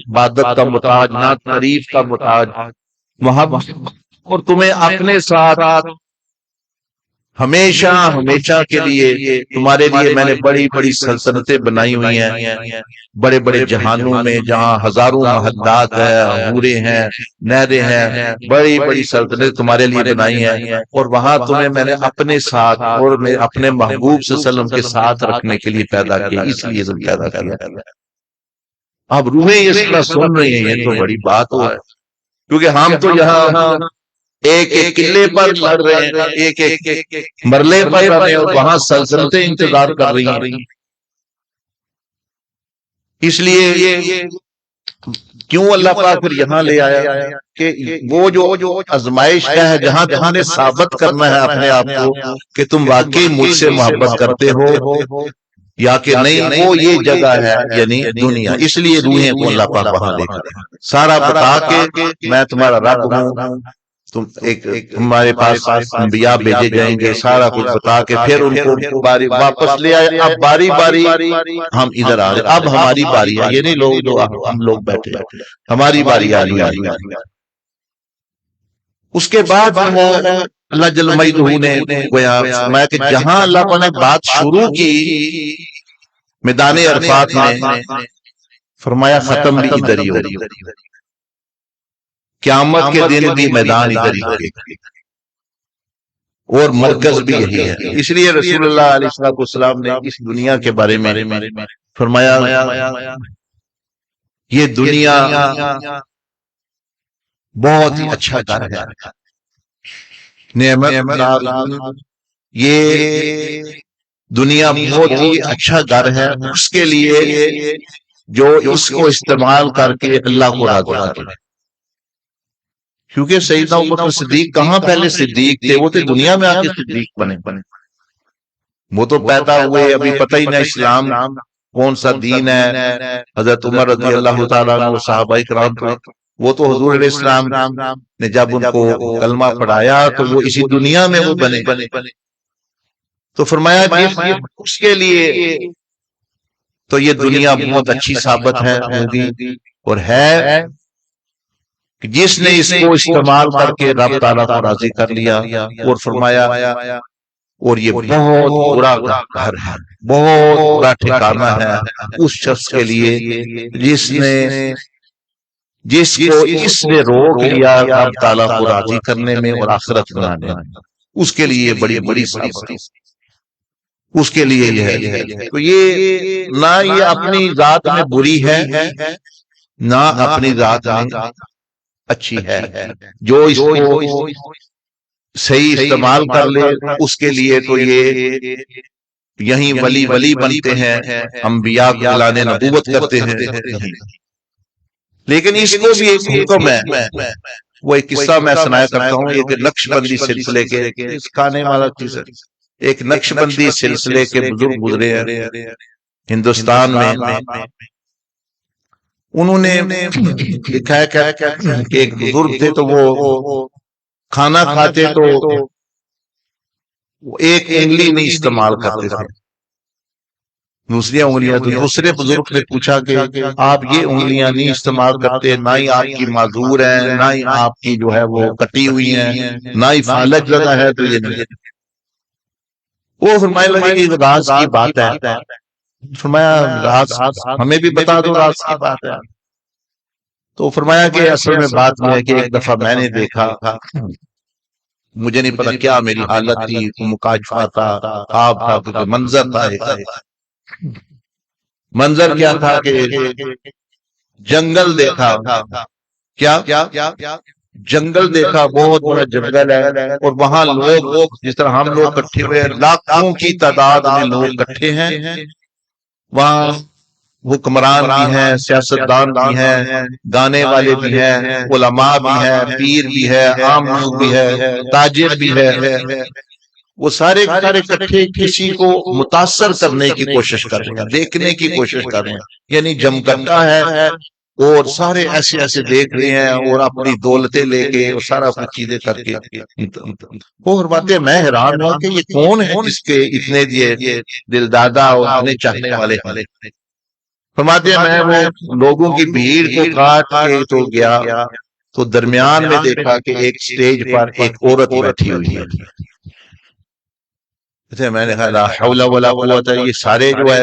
عبادت کا محتاج، نہ تعریف کا محتاج، محبت، اور تمہیں اپنے ساتھ ہمیشہ ہمیشہ کے لیے، تمہارے لیے میں نے بڑی بڑی سلطنتیں بنائی ہوئی ہیں، بڑے بڑے جہانوں میں جہاں ہزاروں محلات ہیں، حوریں ہیں، نہریں ہیں، بڑی بڑی سلطنتیں تمہارے لیے بنائی ہیں، اور وہاں تمہیں میں نے اپنے ساتھ اور میں اپنے محبوب صلی اللہ علیہ وسلم کے ساتھ رکھنے کے لیے پیدا کیا، اس لیے تم پیدا کیا۔ اب روحیں اس طرح سن رہی ہیں، یہ تو بڑی بات ہوا ہے، کیونکہ ہم تو یہاں ایک ایک قلعے پر لڑ رہے ہیں، ایک ایک مرلے پر لڑ رہے ہیں، اور وہاں سلطنتیں انتظار کر رہی ہیں۔ اس لیے کیوں اللہ پاک پھر یہاں لے آیا کہ وہ جو آزمائش کا ہے، جہاں تمہیں نے ثابت کرنا ہے اپنے آپ کو کہ تم واقعی مجھ سے محبت کرتے ہو یا کہ نہیں، وہ یہ جگہ ہے یعنی دنیا۔ اس لیے روحیں کو اللہ پاک وہاں لے کر سارا بتا کے میں تمہارا رب ہوں، تم ایک ہمارے پاس انبیاء بھیجے جائیں گے، سارا کچھ بتا کے پھر ان کو باری واپس لے آئے۔ اب باری باری ہم ادھر آ گئے، اب ہماری باری ہے، یہ نہیں لوگ جو ہم لوگ بیٹھے، ہماری باری آ گئی۔ اس کے بعد اللہ جل مجدہ نے گویا فرمایا کہ جہاں اللہ نے بات شروع کی میدان عرفات میں، فرمایا ختم بھی ادھر ہی ہوگی، قیامت کے دن بھی میدان ادھر ہی ہوگی، اور مرکز بھی یہی ہے۔ اس لیے رسول اللہ علیہ السلام نے اس دنیا کے بارے میں فرمایا یہ دنیا بہت ہی اچھا گھر ہے، نعمت، یہ دنیا بہت ہی اچھا گھر ہے اس کے لیے جو اس کو استعمال کر کے اللہ کو راضی کرے۔ کیونکہ سیدنا ابوبکر صدیق کہاں پہلے صدیق تھے، وہ تو دنیا میں آ کے صدیق بنے، وہ تو پیدا ہوئے ابھی پتہ ہی نہیں اسلام کون سا دین ہے۔ حضرت عمر رضی اللہ تعالیٰ عنہ صحابہ کرام تھے، وہ تو حضور علیہ السلام نے جب ان کو کلمہ پڑھایا تو وہ اسی دنیا میں وہ بنے۔ تو فرمایا اس کے لیے تو یہ دنیا بہت اچھی ثابت ہے ہوگی، اور ہے جس نے اس کو استعمال کر کے رب تعالیٰ کو راضی کر لیا۔ اور فرمایا اور یہ بہت برا گھر ہے، بہت برا ٹھکانہ ہے اس شخص کے لیے جس کو اس نے روک لیا رب تعالیٰ کو راضی کرنے میں اور آخرت بنانے میں، اس کے لیے بڑی بڑی ثابت، اس کے لیے یہ ہے۔ تو یہ نہ یہ اپنی ذات میں بری ہے، نہ اپنی ذات میں اچھی ہے، جو اس کو صحیح استعمال کر لے اس کے لیے تو یہ یہیں ولی بنتے ہیں، انبیاء کو اعلان نبوت کرتے ہیں۔ لیکن اس کو بھی ایک حکم ہے، وہ ایک قصہ میں سنایا کرتا ہوں، ایک نقش بندی سلسلے کے کھانے والا چیز ہے، ایک نقش بندی سلسلے کے بزرگ گزرے ہیں ہندوستان میں۔ انہوں نے لکھا ہے کہ ایک بزرگ تھے تو وہ کھانا کھاتے تو ایک انگلی نہیں استعمال کرتے تھے، دوسری انگلیاں۔ تو دوسرے بزرگ نے پوچھا کہ آپ یہ انگلیاں نہیں استعمال کرتے، نہ ہی آپ کی معذور ہیں، نہ ہی آپ کی جو ہے وہ کٹی ہوئی ہیں، نہ ہی فالج زدہ ہے، تو یہ نہیں۔ وہ فرمائے لگے کہ راز کی بات ہے۔ فرمایا راز ہمیں بھی بتا دو، راز کی بات ہے۔ تو فرمایا کہ اصل میں بات یہ ہے کہ ایک دفعہ میں نے دیکھا، مجھے نہیں پتا کیا میری حالت تھی، مکاشفہ تھا، خواب تھا، کیونکہ منظر تھا۔ منظر کیا تھا کہ جنگل دیکھا، کیا جنگل دیکھا، بہت بڑا جنگل ہے، اور وہاں لوگ جس طرح ہم لوگ اکٹھے ہوئے، لاکھوں کی تعداد میں لوگ اکٹھے ہیں وہاں، حکمران بھی ہیں، سیاستدان بھی ہیں، گانے والے بھی ہیں، علماء بھی ہیں، پیر بھی ہے، عام لوگ بھی ہے، تاجر بھی ہے، وہ سارے اکٹھے کسی کو متاثر کرنے کی کوشش کر رہے ہیں، دیکھنے کی کوشش کر رہے ہیں، یعنی جمگٹا ہے اور سارے ایسے ایسے دیکھ رہے ہیں اور اپنی دولتیں لے کے اور سارا کچھ چیزیں کر کے اور باتیں میں حیران ہوں کہ یہ کون ہے جس کے اتنے یہ دل دادا اور آنے چاہنے والے ہیں۔ فرماتے ہیں میں وہ لوگوں کی بھیڑ کو کاٹ کے تو گیا تو درمیان میں دیکھا کہ ایک سٹیج پر ایک عورت بیٹھی ہوئی ہے۔ میں نے کہا لا حول ولا قوت، یہ سارے جو ہے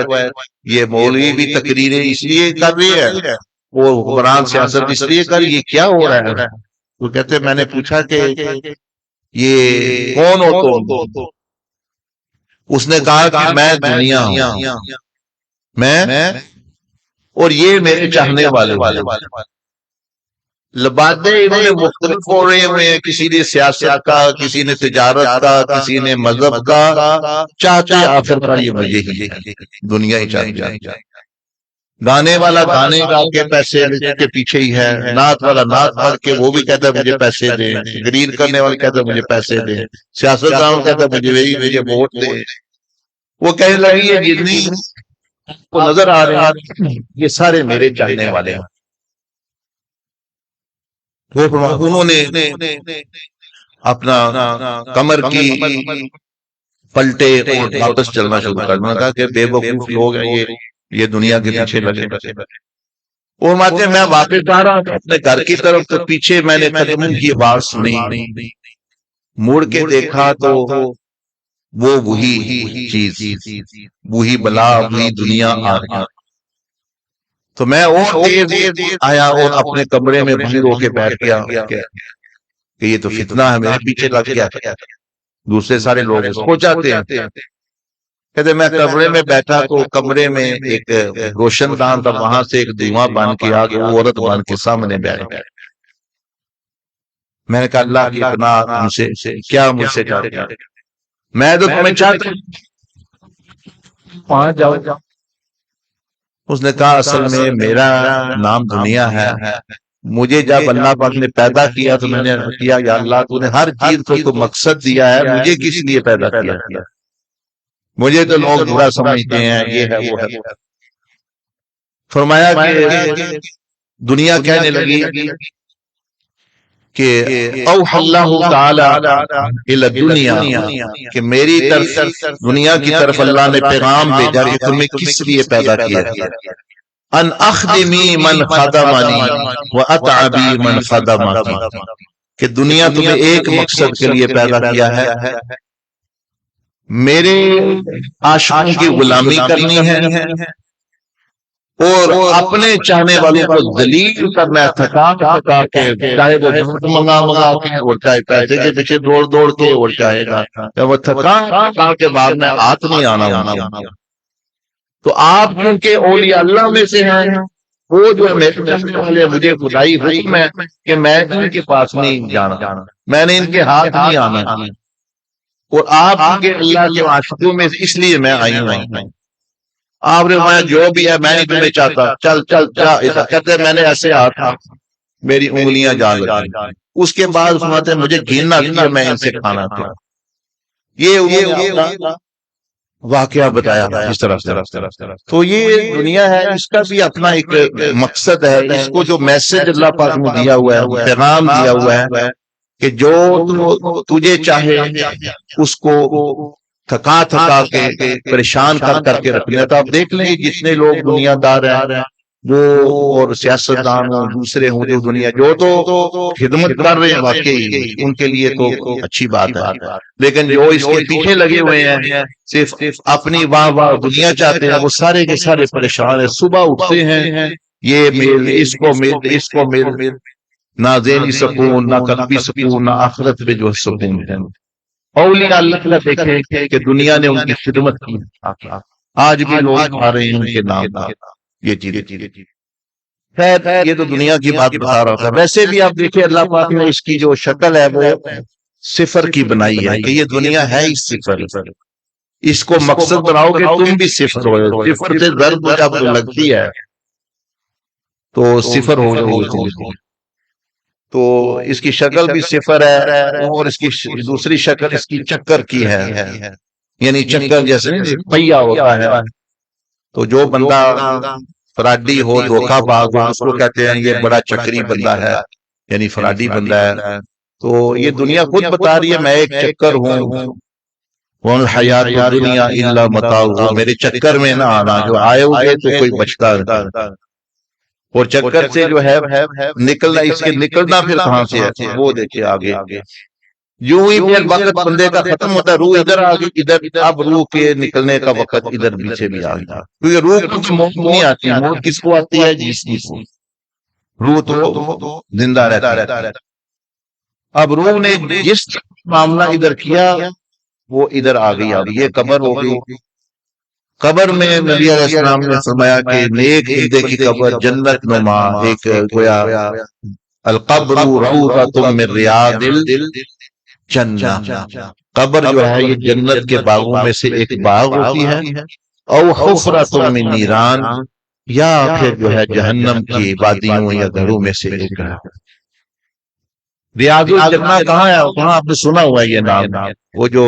یہ مولوی بھی تقریریں اس لیے کر رہی ہے وہ حکمران سیاست اس لیے کر، یہ کیا ہو رہا ہے؟ وہ کہتے میں نے پوچھا کہ یہ کون ہو تم؟ اس نے کہا کہ میں دنیا ہوں، میں اور یہ میرے چاہنے والے باتیں انہوں نے مختلف ہو رہے ہوئے ہیں، کسی نے سیاست کا، کسی نے تجارت کا، کسی نے مذہب کا، چاہتے آخر پر یہ مجھے ہی دنیا ہی چاہیے۔ گانے والا گانے گا کے پیسے کے پیچھے ہی ہے، نعت والا نعت پڑھ کے وہ بھی کہتا ہے مجھے پیسے دے، گرین کرنے والا کہتا ہے مجھے پیسے دے، سیاستدان کہتا ہے مجھے ووٹ دے۔ وہ کہنے لگی ہے جتنی کو نظر آ رہے ہیں یہ سارے میرے چاہنے والے ہیں۔ انہوں نے اپنا کمر کی پلٹے اور واپس چلنا شروع کرنا، کہا کہ بے وقوف لوگ ہیں یہ دنیا کے پیچھے لگے اور ماتے میں واپس آ رہا ہوں اپنے گھر کی طرف، تو پیچھے میں نے قدموں کی آواز سنی، مڑ کے دیکھا تو وہ وہی چیز، وہی بلا، وہی دنیا آ رہی۔ تو میں اور تیز آیا اور اپنے کمرے میں بند ہو کے بیٹھ گیا کہ یہ تو فتنہ ہے، میرے پیچھے لگ گیا۔ دوسرے سارے لوگ اس کو چاہتے ہیں۔ کہتے میں کمرے میں بیٹھا تو کمرے میں ایک روشن دان تھا، وہاں سے ایک دھواں بن کے آگے وہ عورت بن کے سامنے بیٹھ گیا۔ میں نے کہا اللہ کی پناہ، مجھ سے کیا مجھ سے چاہتے ہیں؟ میں تو تمہیں چاہتا ہوں وہاں جاؤ۔ اس نے کہا اصل میں میرا نام دنیا ہے، مجھے جب اللہ پاک نے پیدا کیا تو میں نے کیا یا اللہ تو نے ہر چیز کو تو مقصد دیا ہے، مجھے کس لیے پیدا کیا؟ مجھے تو لوگ برا سمجھتے ہیں، یہ ہے وہ ہے۔ فرمایا کہ دنیا کہنے لگی کہ اوحی اللہ تعالی الی الدنیا، کہ میری طرف دنیا کی طرف اللہ نے پیغام بھیجا کہ تمہیں کس لیے پیدا کیا ہے، ان اخدمی من خدمنی واتعبی من خدمنی، کہ دنیا تمہیں ایک مقصد کے لیے پیدا کیا ہے، میرے عاشقوں کی غلامی کرنی ہے اور اپنے چاہنے والوں کو ذلیل کرنا ہے، تھکا کے، چاہے وہ جھوٹ منگا کے اور چاہے پیسے کے پیچھے دوڑ کے اور چاہے گا وہ تھکا کے بعد میں ہاتھ نہیں آنا۔ تو آپ کیونکہ اولیاء اللہ میں سے ہیں، وہ جو میرے چاہنے والے مجھے خدائی حکم ہے کہ میں ان کے پاس نہیں جانا، میں نے ان کے ہاتھ نہیں آنا، اور آپ کے اللہ کے عاشقوں میں اس لیے میں آئی ہوں۔ آپ نے فرمایا جو بھی ہے میں نہیں تمہیں چاہتا، چل ایسا کہتے میں نے ایسے ہاتھ میری انگلیاں جان لگی۔ اس کے بعد فرماتے ہیں مجھے گھن نہ کیا میں ان سے کھانا تھا۔ یہ واقعہ بتایا اس طرح۔ تو یہ دنیا ہے، اس کا بھی اپنا ایک مقصد ہے، اس کو جو میسج اللہ پاک نے دیا ہوا ہے، پیغام دیا ہوا ہے کہ جو تجھے چاہے اس کو تھکا کے پریشان کر کے رکھنا۔ تو آپ دیکھ لیں جتنے لوگ دنیا دار ہیں وہ اور سیاستدان ہوں دوسرے ہوں جو دنیا جو تو خدمت کر رہے ہیں واقعی ان کے لیے تو اچھی بات ہے، لیکن جو اس کے پیچھے لگے ہوئے ہیں صرف اپنی واہ دنیا چاہتے ہیں، وہ سارے کے سارے پریشان ہیں۔ صبح اٹھتے ہیں یہ مل اس کو مل، نہ ذہنی سکون، نہ قلبی سکون، نہ آخرت پہ جو سکون ہے۔ اولیاء اللہ دیکھیں کہ دنیا نے ان کی خدمت کی، آج بھی لوگ کھا رہے ہیں ان کے نام پر یہ چیزیں۔ خیر یہ تو دنیا کی بات بتا رہا تھا۔ ویسے بھی آپ دیکھیں اللہ پاک نے اس کی جو شکل ہے وہ صفر کی بنائی ہے کہ یہ دنیا ہے ہی صفر۔ اس کو مقصد بناؤ کہ تم بھی صفر ہو جاؤ. صفر سے ضرب جب لگتی ہے تو صفر ہو جاؤ. تو اس کی شکل بھی صفر ہے اور اس کی دوسری شکل اس کی چکر کی ہے, یعنی چکر جیسے پہیا ہوتا ہے. تو جو بندہ فراڈی ہو, دھوکہ باز ہو, اس کو کہتے ہیں یہ بڑا چکری بندہ ہے, یعنی فراڈی بندہ ہے. تو یہ دنیا خود بتا رہی ہے میں ایک چکر ہوں, وَالْحَيَاةُ الدُّنْيَا إِلَّا مَتَاعٌ, میرے چکر میں نہ آنا, جو آئے ہوئے تو کوئی بچتا نہیں. اور چکر سے جو ہے نکلنا, اس کے نکلنا پھر کہاں سے ہے وہ دیکھیں آگے. یوں ہی پھر وقت بندے کا ختم ہوتا ہے, روح ادھر آ گئی ادھر, اب روح کے نکلنے کا وقت ادھر پیچھے بھی آ گیا. کیونکہ روح کو موت نہیں آتی, موت کس کو آتی ہے؟ جسم کو. روح تو زندہ رہتا ہے. اب روح نے جس معاملہ ادھر کیا وہ ادھر آ گئی. اب یہ قبر ہو گئی. قبر میں نبی علیہ السلام نے فرمایا کہ نیک بندے کی قبر جنت نما, ایک گویا القبر روضۃ من ریاض الجنہ, قبر جو ہے یہ جنت کے باغوں میں سے ایک باغ ہوتی ہے. او حفرۃ من نیران, یا پھر جو ہے جہنم کی وادیوں یا گھروں میں سے ایک ہے. ریاض الجنہ کہاں ہے؟ وہاں آپ نے سنا ہوا ہے یہ نام. وہ جو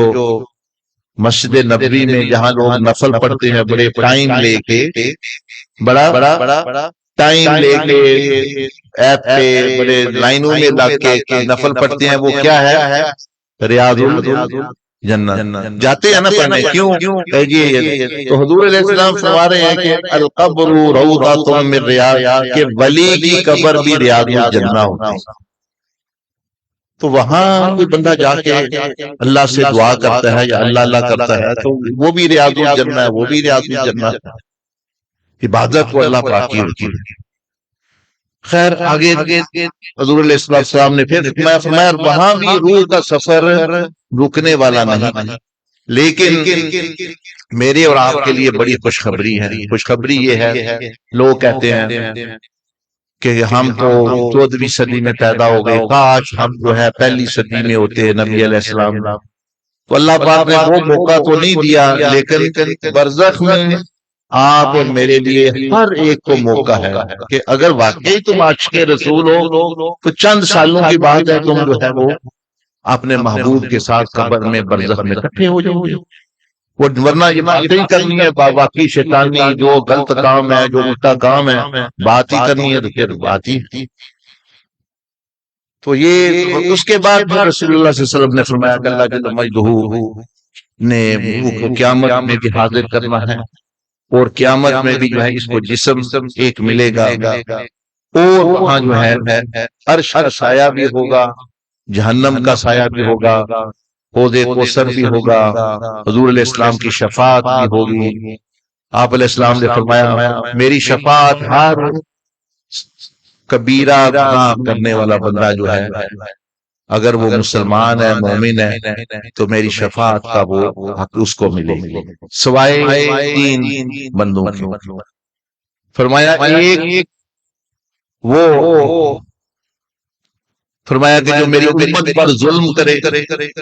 مسجد نبوی میں جہاں لوگ نفل پڑھتے ہیں بڑے ٹائم لے کے, بڑا ٹائم لے کے ایپ پہ بڑے لائنوں میں لگ کے نفل پڑھتے ہیں, وہ کیا ہے؟ ریاض الجنہ. جاتے ہیں نا پڑھنے, کیوں؟ تو حضور علیہ السلام فرما رہے ہیں کہ القبر روضۃ من ریاض, کہ ولی کی قبر بھی ریاض الجنہ ہوتی ہے. تو وہاں کوئی بندہ جا کے اللہ سے دعا کرتا ہے یا اللہ اللہ کرتا ہے تو وہ بھی ریاض الجنہ ہے, وہ بھی ریاض الجنہ ہے. عبادت کو اللہ پاک کی ہوتی ہے. خیر آگے حضور علیہ السلام نے پھر فرمایا وہاں بھی روح کا سفر رکنے والا نہیں, لیکن میرے اور آپ کے لیے بڑی خوشخبری ہے. خوشخبری یہ ہے, لوگ کہتے ہیں کہ ہم تو 14ویں صدی میں پیدا ہو گئے, کاش ہم جو ہے پہلی صدی میں ہوتے نبی علیہ السلام. تو اللہ پاک نے وہ موقع تو نہیں دیا, لیکن برزخ میں آپ اور میرے لیے ہر ایک کو موقع ہے کہ اگر واقعی تم عاشق رسول ہو تو چند سالوں کی بات ہے, تم جو ہے وہ اپنے محبوب کے ساتھ قبر میں برزخ میں اکٹھے ہو جاؤ گے. ورنہ یہ باتیں ہی کرنی ہے باقی شیطانی جو غلط کام ہے, جو الٹا کام ہے, بات ہی کرنی ہے تو پھر بات ہی. تو یہ اس کے بعد رسول اللہ صلی اللہ علیہ وسلم نے فرمایا کہ اللہ جل مجدہ نے قیامت میں بھی حاضر کرنا ہے, اور قیامت میں بھی جو ہے اس کو جسم ایک ملے گا, اور وہاں جو ہے عرش کا سایہ بھی ہوگا, جہنم کا سایہ بھی ہوگا, حوض کوثر بھی ہوگا, حضور علیہ السلام کی شفاعت بھی ہوگی. آپ علیہ السلام نے فرمایا میری شفاعت ہر کبیرہ گناہ کرنے والا بندہ جو ہے اگر وہ مسلمان ہے, مومن ہے, تو میری شفاعت کا وہ حق اس کو ملے گی, سوائے 3 بندوں کے. فرمایا ایک وہ فرمایا کہ جو میری امت پر ظلم کرے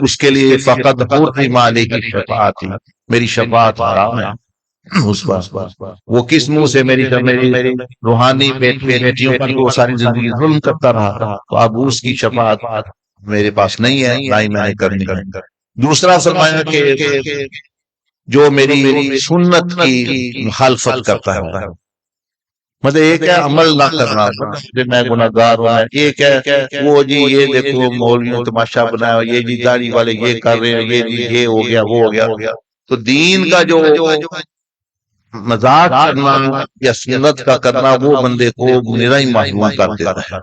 اس کے لیے فقط حرم علیہ شفاعت, میری شفاعت حرام ہے اس پر. وہ کس منہ سے میری روحانی بیٹیوں پر وہ ساری زندگی ظلم کرتا رہا, تو اب اس کی شفاعت میرے پاس نہیں ہے, نہ ہی میں نے کرنی ہے. دوسرا فرمایا کہ جو میری سنت کی مخالفت کرتا ہے, مطلب ایک ہے عمل نہ کرنا, میں گناہگار ہوں, ایک ہے وہ جی یہ دیکھو مولویوں تماشا بنایا, یہ جی داڑھی والے یہ کر رہے ہیں, یہ ہو گیا وہ ہو گیا. تو دین کا جو مذاق کرنا یا سنت کا کرنا وہ بندے کو نرا ہی محروم کر دیتا ہے.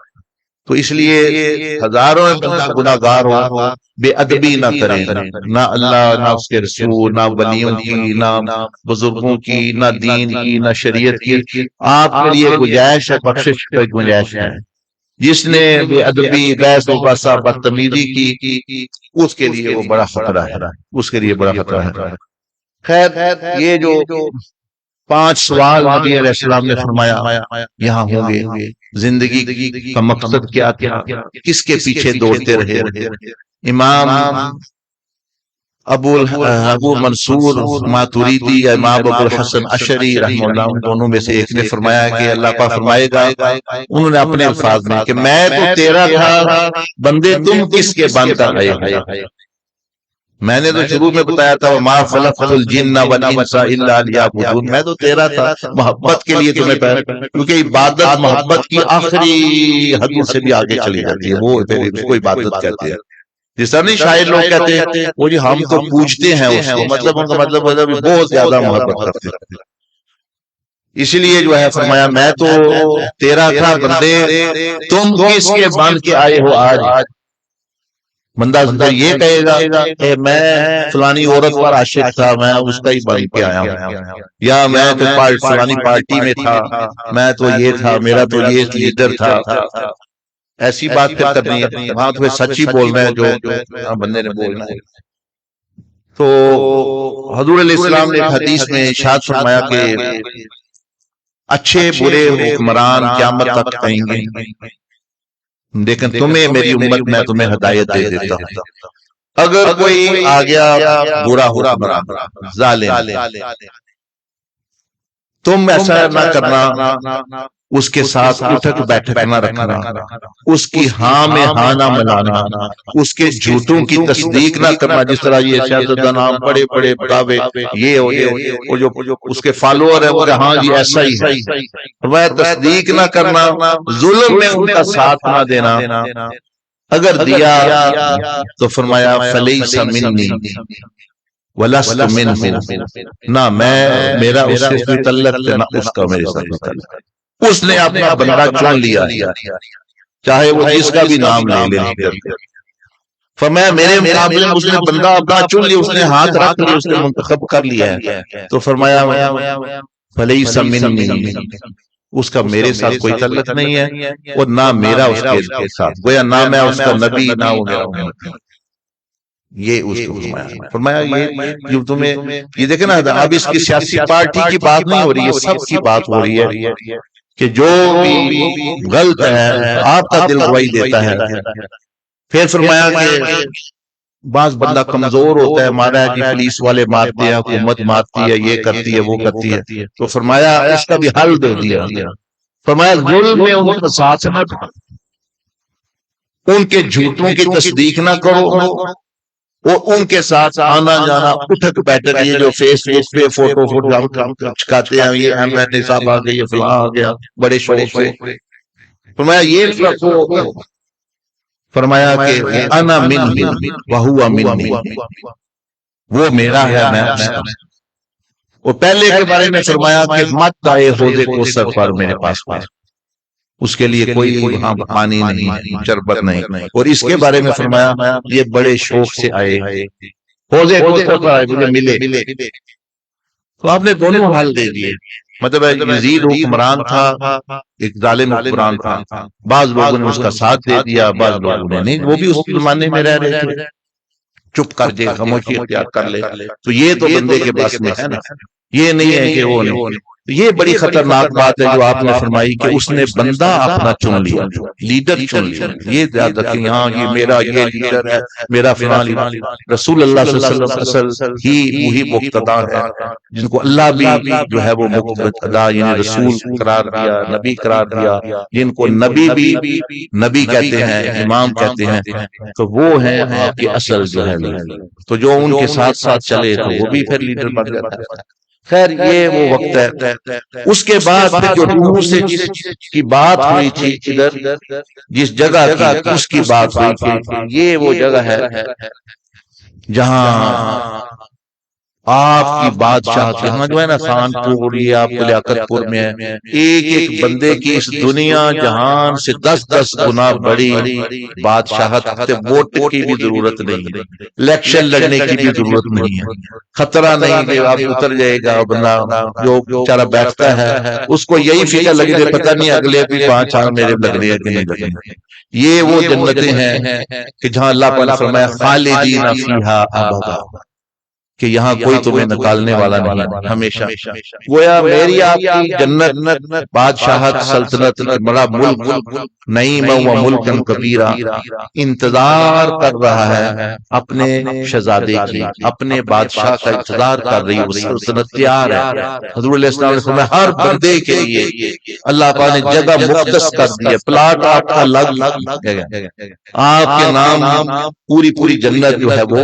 تو اس لیے ہزاروں بندہ گناہگار ہو, بے ادبی نہ کریں, نہ اللہ نہ اس کے رسول, نہ ولیوں کی, نہ بزرگوں کی, نہ دین کی, نہ شریعت کی. آپ کے لیے گنجائش ہے, بخشش کی گنجائش ہے. جس نے بے ادبی بحث و بحث بدتمیزی کی اس کے لیے وہ بڑا خطرہ ہے, اس کے لیے بڑا خطرہ ہے. خیر یہ جو 5 سوال نبی علیہ السلام نے فرمایا یہاں ہوں گے. زندگی کا مقصد کیا تھا, کس کے پیچھے دوڑتے رہے. امام ابو منصور ماتوریدی یا امام ابو الحسن اشعری رحمہ اللہ، ان دونوں میں سے ایک نے فرمایا کہ اللہ پاک فرمائے گا، انہوں نے اپنے الفاظ میں، کہ میں تو تیرا تھا بندے تم کس کے بن کر آئے ہو۔ میں نے تو شروع میں بتایا تھا وما خلقت الجن والانس الا لیعبدون، میں تو تیرا تھا محبت کے لیے تمہیں پیدا، کیونکہ عبادت محبت کی آخری حد سے بھی آگے چلی جاتی ہے، وہ پھر اس کو عبادت کہتے ہیں۔ جس طرح نہیں شاعر لوگ کہتے ہیں وہ جی ہم تو پوجتے ہیں اس کو، مطلب ان کا مطلب بہت زیادہ محبت کرتے ہیں۔ اسی لیے جو ہے فرمایا میں تو تیرا تھا بندے تم کس کے بن کے آئے ہو آج۔ بندہ یہ کہے گا کہ میں فلانی عورت پر عاشق تھا، میں اس کا ہی بن کے آیا ہوں، یا میں تو فلانی پارٹی میں تھا، میں تو یہ تھا، میرا تو یہ لیڈر تھا، ایسی بات پھر کرنی ہے، وہاں تو سچ ہی بولنا ہے جو بندے نے بولنا ہے۔ تو حضور علیہ السلام نے ایک حدیث میں ارشاد فرمایا کہ اچھے برے حکمران قیامت تک کہیں گے، لیکن تمہیں میری امت میں تمہیں ہدایت دے دیتا ہوں، اگر کوئی آ گیا برا حکمران ظالم، تم ایسا نہ کرنا اس کے ساتھ اٹھک بیٹھک نہ رکھنا، اس کی ہاں میں ہاں نہ ملانا، اس کے جھوٹوں کی تصدیق نہ کرنا، جس طرح یہ سیاستدان نام بڑے بڑے بتاوے یہ ہو جو اس کے فالوور ہے وہ ہاں جی ایسا ہی ہے، وہ تصدیق نہ کرنا، ظلم میں ان کا ساتھ نہ دینا، اگر دیا تو فرمایا فلیس منی وَلَسْتُ مِنْهُ، نہ میں میرا اس سے کوئی تعلق نہ اس کا میرے ساتھ تعلق، اس نے اپنا بندہ چن لیا چاہے وہ جس کا بھی نام لے لے، فرمایا میرے مقابلے میں اس نے بندہ اپنا چن لیا، اس نے ہاتھ رکھ لیا، اس نے منتخب کر لیا ہے، تو فرمایا فَلَيْسَ مِنِّي، اس کا میرے ساتھ کوئی تعلق نہیں ہے، اور نہ میرا اس کے ساتھ، گویا نہ میں اس کا نبی نہ وہ میرا، یہ اس کو فرمایا یہ تمہیں یہ دیکھیں نا، اب اس کی سیاسی پارٹی کی بات نہیں ہو رہی ہے، سب کی بات ہو رہی ہے کہ جو بھی غلط ہے آپ کا دل گواہی دیتا ہے۔ پھر فرمایا کہ بعض بندہ کمزور ہوتا ہے، مارا ہے کہ پولیس والے مارتے ہیں، حکومت مارتی ہے، یہ کرتی ہے وہ کرتی ہے، تو فرمایا اس کا بھی حل دے دیا، فرمایا ظلم میں ان کا ساتھ نہ دو، ان کے جھوٹوں کی تصدیق نہ کرو، اور ان کے ساتھ آنا جانا اٹھک بیٹھک، یہ جو فیس بک پہ فوٹو چکاتے ہیں، یہ ایم این اے صاحب آ گئے، یہ فلاں آ گیا، بڑے شوق سے، فرمایا یہ رکھو، فرمایا کہ انا منہ وہو منی، وہ میرا ہے میں اس کا، اور پہلے کے بارے میں فرمایا کہ مت آئے حوض کوثر پر میرے پاس پاس، اس کے لیے کوئی وہاں پانی نہیں، شربت نہیں، اور اس کے بارے میں فرمایا یہ بڑے شوق سے آئے حوض کوثر پر آئے، مجھے ملے، تو آپ نے دونوں حل دے دیے، مطلب یزید حکمران تھا، ایک ظالم حکمران تھا، بعض لوگوں نے اس کا ساتھ دے دیا، بعض لوگوں نے نہیں، وہ بھی اس زمانے میں رہ رہے تھے، چپ کر جائے، خاموشی اختیار کر لے، تو یہ تو بندے کے بس میں ہے نا، یہ نہیں ہے کہ وہ نہیں۔ یہ بڑی خطرناک بات ہے جو آپ نے فرمائی کہ اس نے بندہ اپنا چن لیا، لیڈر چن لیا، یہ یاد رکھیں، ہاں یہ میرا یہ لیڈر ہے، میرا فلان، رسول اللہ صلی اللہ علیہ وسلم اصل ہی وہی مقتدا ہے جن کو اللہ بھی جو ہے وہ مقتدا یعنی رسول قرار دیا، نبی قرار دیا، جن کو نبی بھی نبی کہتے ہیں، امام کہتے ہیں، تو وہ ہیں آپ کے اصل جو ہے، تو جو ان کے ساتھ ساتھ چلے تو وہ بھی پھر لیڈر بن جاتا ہے۔ خیر یہ وہ وقت ہے، اس کے بعد پھر جو روح سے جس کی بات ہوئی تھی ادھر جس جگہ کی اس کی بات ہوئی تھی، یہ وہ جگہ ہے جہاں آپ کی بادشاہت، یہاں جو ہے نا خان پور، یہ آپ کو لیاقت پور میں ہے، ایک ایک بندے کی اس دنیا جہان سے 10-10 گنا بڑی بادشاہت، ووٹ کی بھی ضرورت نہیں ہے، الیکشن لڑنے کی بھی ضرورت نہیں ہے، خطرہ نہیں کہ آپ اتر جائے گا بندہ، جو بیچارہ بیٹھتا ہے اس کو یہی فکر لگے گی پتہ نہیں اگلے بھی 5 سال میرے لگ رہے ہیں کہ نہیں لگ رہے۔ یہ وہ جنتیں ہیں کہ جہاں اللہ پاک نے فرمایا خالدین فیہا ابدا، کہ یہاں کوئی تمہیں نکالنے والا نہیں ہمیشہ. گویا میری آپ کی جنت بادشاہت سلطنت بڑا ملک نعیم و ملک کبیرہ انتظار کر رہا ہے اپنے شہزادے کی، اپنے بادشاہ کا انتظار کر رہی ہے، وہ سلطنت تیار ہے. حضور علیہ السلام نے فرمایا ہر بندے کے لیے اللہ پاک نے جگہ مختص کر دی ہے، پلاٹ آپ کا لگ آپ کے نام پوری جنت جو ہے وہ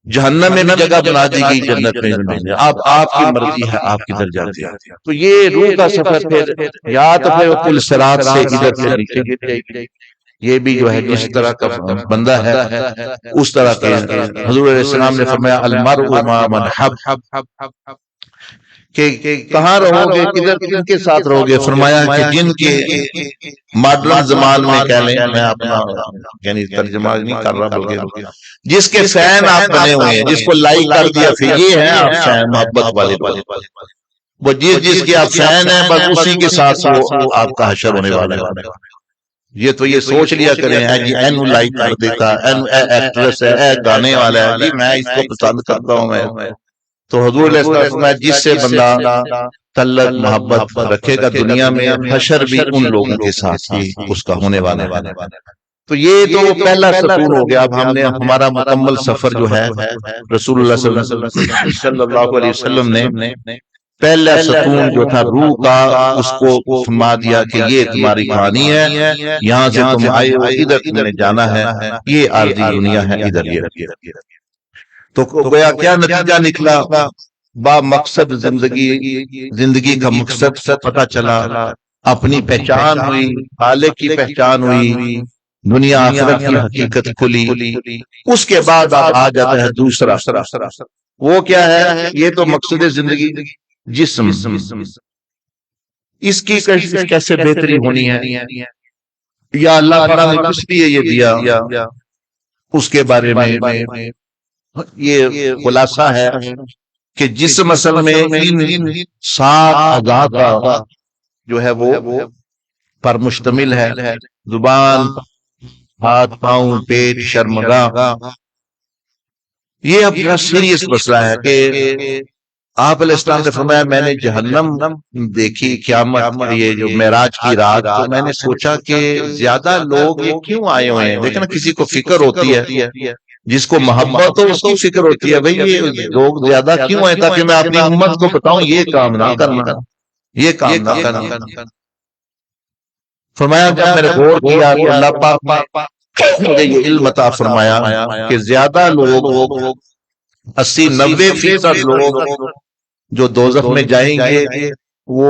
جہنم میں بھی جگہ بنا دی گئی، جنت میں بھی. اب آپ کی مرضی ہے آپ کدھر جاتے ہیں. تو یہ روح کا سفر پھر یا تو پھر پل صراط سے ادھر سے نیچے گر جائے گی. یہ بھی جو ہے جس طرح کا بندہ ہے اس طرح کے. حضور علیہ السلام نے فرمایا المرء مع من حب، کہ کہاں رہو گے، کدھر کن کے ساتھ رہو گے. فرمایا کہ جن کے ماڈرن زمان میں کہہ لیں، میں اپنا یعنی ترجمہ نہیں کر رہا بلکہ جس کے فین آپ بنے ہوئے ہیں، جس کو لائک کر دیا پھر یہ ہے آپ فین محبت والے، وہ جس کے آپ فین ہیں بس اسی کے ساتھ وہ آپ کا حشر ہونے والا ہے. یہ تو یہ سوچ لیا کریں جی اینو لائک کر دیتا، ایکٹریس ہے، گانے والا ہے جی میں اس کو پسند کرتا ہوں میں. تو حضور علیہ السلام میں جس سے بندہ تعلق محبت رکھے گا دنیا میں، حشر بھی ان لوگوں کے ساتھ ہی اس کا ہونے والا ہے. تو یہ تو پہلا ستون ہو گیا. اب ہم نے ہمارا مکمل سفر جو ہے رسول اللہ صلی اللہ علیہ وسلم نے پہلا ستون جو تھا روح کا اس کو فرما دیا کہ یہ تمہاری کہانی ہے، یہاں سے تم آئے ہو، ادھر تم نے جانا ہے، یہ عارضی دنیا ہے، ادھر یہ. تو گویا کیا نتیجہ نکلا، با مقصد زندگی کا مقصد پتہ چلا، اپنی پہچان ہوئی، خالق کی پہچان ہوئی، دنیا آخرت کی حقیقت کھلی. اس کے بعد آ جاتا ہے دوسرا. وہ کیا ہے؟ یہ تو مقصد زندگی جسم، اس کی کیسے بہتری ہونی ہے یا اللہ تعالیٰ نے کس لیے یہ دیا، اس کے بارے میں یہ خلاصہ ہے کہ جسم اصل میں ان 7 اعضاء کا جو ہے وہ پر مشتمل ہے. زبان، ہاتھ، پاؤں، پیٹ، شرمگاہ. یہ اب بڑا سیریس مسئلہ ہے کہ آپ علیہ السلام نے فرمایا میں نے جہنم دیکھی قیامت، یہ جو معراج کی رات، تو میں نے سوچا کہ زیادہ لوگ یہ کیوں آئے ہوئے ہیں. دیکھنا کسی کو فکر ہوتی ہے، جس کو محبت ہو اس کی فکر ہوتی ہے بھئی یہ لوگ زیادہ کیوں آئے، تاکہ میں اپنی امت کو بتاؤں یہ کام نہ کرنا، یہ کام نہ کرنا. فرمایا جب میں نے غور کیا تو اللہ پاک مجھے یہ علم عطا فرمایا کہ زیادہ لوگ 80-90% لوگ جو دوزخ میں جائیں گے وہ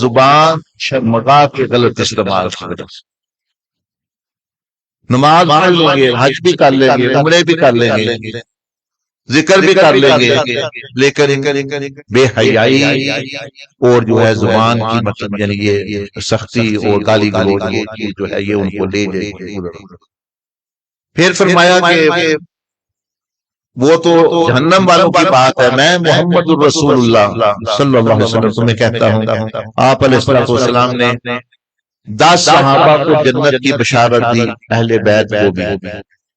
زبان شرمگاہ کے غلط استعمال کریں. نماز پڑھ لیں گے، حج بھی کر لیں گے، عمرے بھی کر لیں گے، ذکر بھی کر لیں گے، لیکن بے حیائی اور جو ہے زبان کی مطلب یعنی یہ سختی اور گالی گلوچ یہ چیز جو ہے یہ ان کو لے جائے گی. پھر فرمایا کہ وہ تو جہنم والوں کی بات ہے، میں محمد الرسول اللہ صلی اللہ علیہ وسلم تمہیں کہتا ہوں. آپ علیہ السلام نے 10 صحابہ کو جنت کی بشارت دی، اہل بیت کو بھی،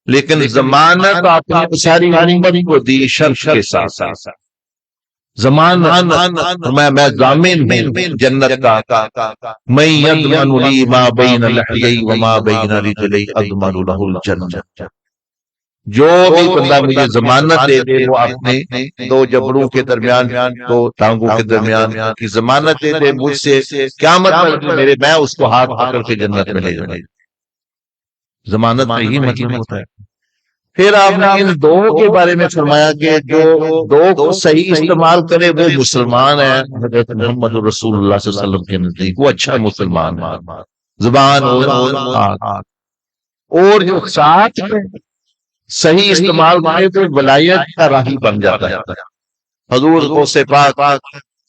لیکن ضمانت آپ نے ساری امت کو دی شرط کے ساتھ. ضمانت میں ضامن ہوں جنت کا. میں یضمن لی ما بین لحیی وما بین رجلی اضمن له الجنہ. جو بھی بندہ مجھے ضمانت دے دے، وہ اپنے 2 جبڑوں کے درمیان، 2 ٹانگوں کے درمیان کی ضمانت دے دے مجھ سے قیامت میرے، میں اس کو ہاتھ پکڑ کے جنت میں لے جاؤں. ضمانت کا ہی مطلب ہوتا ہے. پھر آپ نے ان 2 کے بارے میں فرمایا کہ جو 2 کو صحیح استعمال کرے وہ مسلمان ہے حضرت محمد رسول اللہ صلی اللہ علیہ وسلم کے نزدیک، وہ اچھا مسلمان ہے. زبان اور جو 7 صحیح استعمال کرے تو ولایت کا راہی بن جاتا ہے. حضور غوث پاک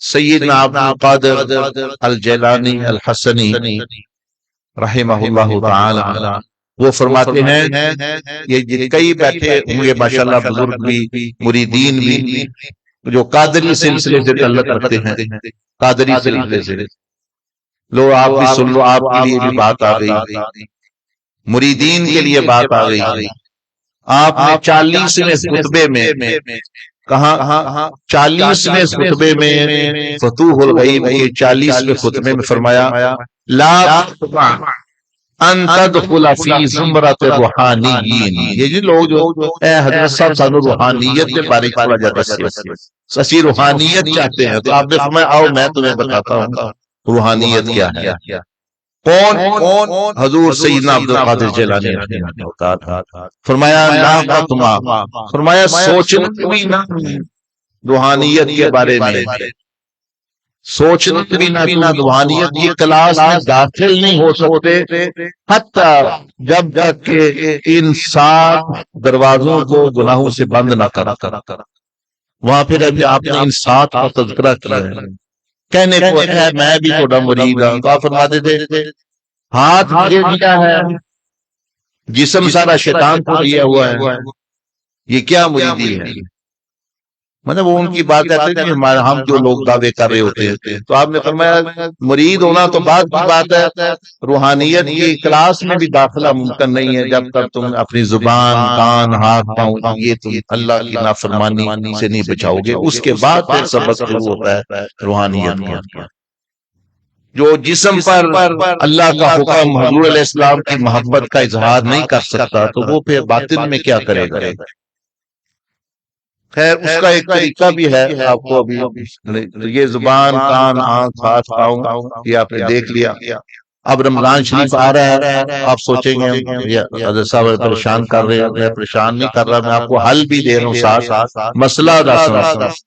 سیدنا عبد القادر الجیلانی الحسنی رحمہ اللہ تعالی وہ فرماتے ہیں، یہ کئی بیٹھے ہوں گے ماشاءاللہ بزرگ بھی مریدین بھی جو قادری سلسلے سے تعلق رکھتے ہیں، قادری سلسلے سے لو آپ بھی سن لو، آپ کے لیے بھی بات آ گئی، مریدین کے لیے بات آ گئی. آپ نے 40ویں خطبے میں کہاں 40ویں خطبے میں فتوح الغیب کے 40ویں خطبے میں فرمایا لا ان تدخل فی زمرۃ الروحانیین. یہ جو لوگ جو اے حضرت صاحب سانو روحانیت کے بارے تھوڑا جا دسیے، اسی روحانیت چاہتے ہیں. تو آپ نے فرمایا آؤ میں تمہیں بتاتا ہوں روحانیت کیا ہے. کون؟ حضور سیدنا عبد القادر جیلانی رحمہ اللہ تعالی. فرمایا لا تما، فرمایا سوچنا بھی نہ روحانیت کے بارے میں، سوچنا بھی نہ روحانیت کی کلاس میں داخل نہیں ہو سکتے حتیٰ جب تک کہ ان 7 دروازوں کو گناہوں سے بند نہ کرا. وہاں پھر ابھی آپ نے ان 7 کا تذکرہ کیا ہے. کہنے کو ہے میں بھی تھوڑا مرید ہوں، تو آپ فرماتے تھے ہاتھ مجھے دیا ہے، جسم سارا شیطان کو لیا ہوا ہے، یہ کیا مریدی ہے؟ مطلب وہ ان کی بات کہتے ہیں کہ ہم جو لوگ دعوے کر رہے ہوتے ہیں. تو آپ نے فرمایا مرید ہونا تو بعد کی بات ہے، روحانیت کی کلاس میں بھی داخلہ ممکن نہیں ہے جب تک تم اپنی زبان، کان، ہاتھ، پاؤں یہ تم اللہ کی نافرمانی سے نہیں بچاؤ گے. اس کے بعد پھر سبق شروع ہوتا ہے روحانیت کا. جو جسم پر اللہ کا حکم، حضور علیہ السلام کی محبت کا اظہار نہیں کر سکتا تو وہ پھر باطن میں کیا کرے گا؟ خیر اس کا ایک طریقہ بھی ہے، آپ کو ابھی یہ زبان، کان، آنکھ، ہاتھ، پاؤں یہ آپ نے دیکھ لیا. اب رمضان شریف آ رہا ہے، آپ سوچیں گے حضرت صاحب پریشان کر رہے ہیں. میں پریشان نہیں کر رہا، میں آپ کو حل بھی دے رہا ہوں. ساتھ مسئلہ دس.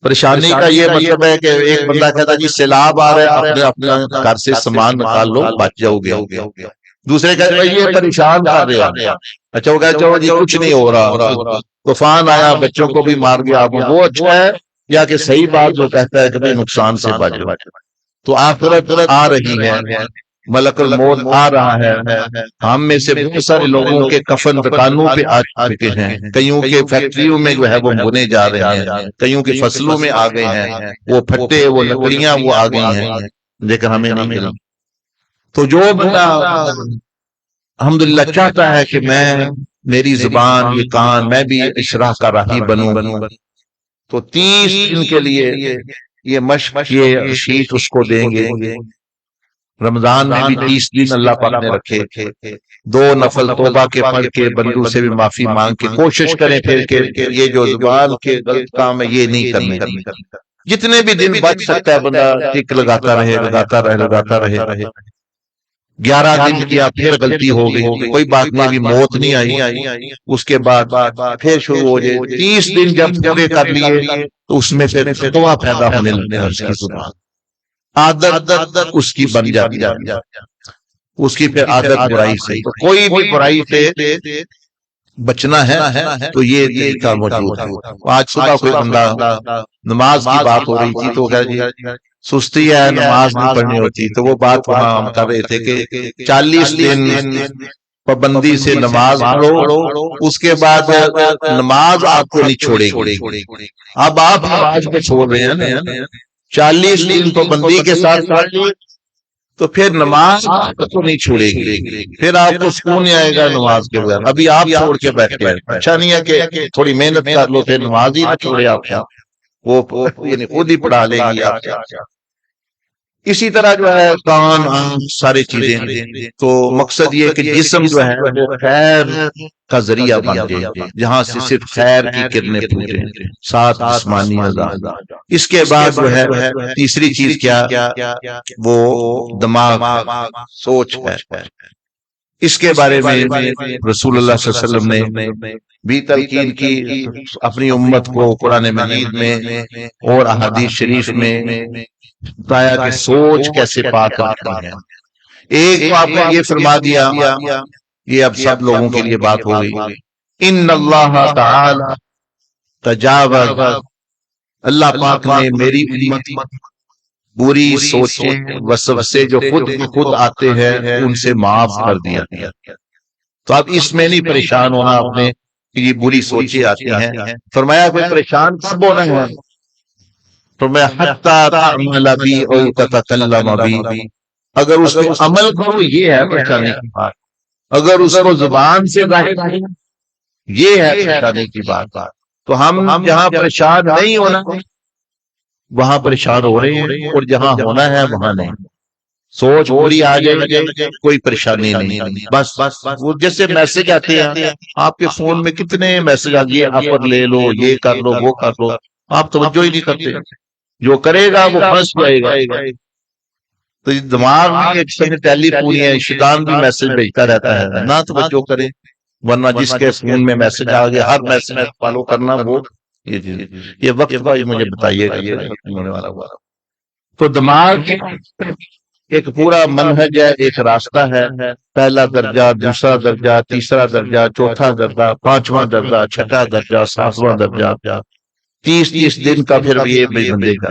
پریشانی کا یہ مطلب ہے کہ ایک بندہ کہتا ہے جی سیلاب آ رہا ہے، اپنے گھر سے سامان نکال لو بچ جاؤ گے. دوسرے کہتے ہیں یہ پریشان کر رہے ہیں. اچھا وہ کہتے ہیں جی کچھ نہیں ہو رہا، طوفان آیا بچوں کو بھی مار گیا. وہ اچھا ہے یا کہ صحیح بات جو کہتا ہے کہ نقصان سے بچ. تو آخرت آ رہی ہے، ملک الموت آ رہا ہے. ہم میں سے بہت سارے لوگوں کے کفن دکانوں پہ آ چکے ہیں، کئیوں کے فیکٹریوں میں جو ہے وہ بنے جا رہے ہیں، کئیوں کی فصلوں میں آ گئے ہیں، وہ پھٹے، وہ لکڑیاں وہ آ گئی ہیں، لیکن ہمیں نہیں ملا. تو جو بندہ الحمدللہ چاہتا ہے کہ میں میری زبان، یہ کان، میں بھی اشراح کا راہی بنوں، تو 30 دن کے لیے یہ مشق، یہ شیٹ اس کو دیں گے. رمضان میں بھی 30 دن اللہ پاک نے رکھے. 2 نفل توبہ کے پڑھ کے بندوں سے بھی معافی مانگ کے کوشش کریں پھر کہ یہ جو زبان کے غلط کام ہے یہ نہیں کرنے. جتنے بھی دن بچ سکتا ہے بندہ ٹک لگاتا رہے. 11 دن کیا پھر غلطی ہو گئی، کوئی بات نہیں، ابھی موت نہیں آئی. اس کے بعد پھر شروع ہو جائے. 30 دن جب پورے کر لیے تو اس میں پھر فتویٰ پیدا ہونے لگتے ہیں. اس کی زبان عادت اس کی بن جاتی ہے، اس کی پھر عادت برائی سے. تو کوئی بھی برائی سے بچنا ہے تو یہ طریقہ موجود ہے. آج صبح کوئی بندہ نماز کی بات ہو رہی تھی تو کہا جی سستی ہے، نماز نہیں پڑھنی ہوتی. تو وہ بات وہاں ہم کر رہے تھے کہ 40 دن پابندی سے نماز پڑھو، اس کے بعد نماز آپ کو نہیں چھوڑے گی. اب آپ نماز کو چھوڑ رہے ہیں 40 دن پابندی کے ساتھ تو پھر نماز تو نہیں چھوڑے گی، پھر آپ کو سکون نہیں آئے گا نماز کے بغیر. ابھی آپ چھوڑ کے بیٹھ گئے. اچھا نہیں ہے کہ تھوڑی محنت کر لو پھر نماز ہی نہ چھوڑے آپ، وہ یعنی خود ہی پڑھا لے گی آپ. اسی طرح جو ہے کان، آنکھ، ساری چیزیں. تو مقصد یہ کہ جسم جو ہے وہ خیر کا ذریعہ بن جائے، جہاں سے صرف خیر کی کرنیں پھوٹیں، 7 جسمانی نظام. اس کے بعد جو ہے تیسری چیز کیا، وہ دماغ، سوچ ہے. اس کے بارے میں رسول اللہ صلی اللہ علیہ وسلم نے بھی تلقین کی اپنی امت کو قرآن مجید میں اور احادیث شریف میں بتایا کہ سوچ کیسے پاک رکھنی ہے. ایک تو آپ نے یہ فرما دیا، یہ اب سب لوگوں کے لیے بات ہو گئی، ان اللہ تعالی تجاوز، اللہ پاک نے میری امت بری سوچیں وسوسے جو خود آتے ہیں ان سے معاف کر دیا. تو اب اس میں نہیں پریشان ہونا آپ نے کہ یہ بری سوچیں آتی ہیں. فرمایا کوئی پریشان کب ہونا ہے؟ فرمایا حتی تعمل بی او تتکلم بی، اگر اس کو عمل کرو یہ ہے پریشانی کی بات، اگر اس کو زبان سے ظاہر یہ ہے پریشانی کی بات. تو ہم جہاں پریشان نہیں ہونا وہاں پریشان ہو رہے ہیں، اور جہاں ہونا ہے وہاں نہیں. سوچ پوری آ جائے کوئی پریشانی نہیں. بس وہ جیسے میسج آتے ہیں آپ کے فون میں، کتنے میسج آ گئے، آفر لے لو، یہ کر لو، وہ کر لو، آپ توجہ ہی نہیں کرتے. جو کرے گا وہ پھنس جائے گا. تو یہ دماغ میں ایک سنگ ٹیلی پوری ہے، شیطان بھی میسج بھیجتا رہتا ہے، نہ توجہ کرے. ورنہ جس کے فون میں میسج آ گیا ہر میسج فالو کرنا، وہ یہ وقت کا مجھے بتائیے گا ہونے والا ہوا. تو دماغ ایک پورا منہج ہے، ایک راستہ ہے. پہلا درجہ، دوسرا درجہ، تیسرا درجہ، چوتھا درجہ، پانچواں درجہ، چھٹا درجہ، ساتواں درجہ، 30 دن کا پھر یہ بندے کا.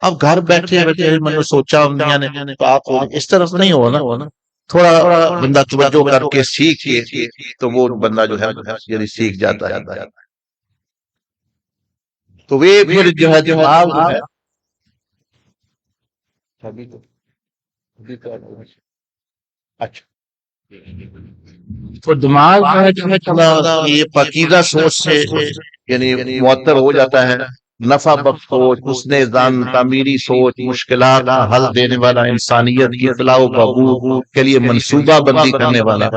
اب گھر بیٹھے بیٹھے میں نے سوچا نے تو آپ اس طرف نہیں ہو نا، تھوڑا بندہ توجہ کر کے سیکھ کے تو وہ بندہ جو ہے یعنی سیکھ جاتا ہے. تو وہ پھر جو ہے دماغ جو ہے اچھا، تو دماغ جو ہے تھوڑا یہ پاکیزہ سوچ سے یعنی معطر ہو جاتا ہے. نفع بخش سوچ، حسن ظن، تعمیری سوچ، مشکلات کا حل دینے والا، انسانیت کی اصلاح و بہبود کے لیے منصوبہ بندی کرنے والا.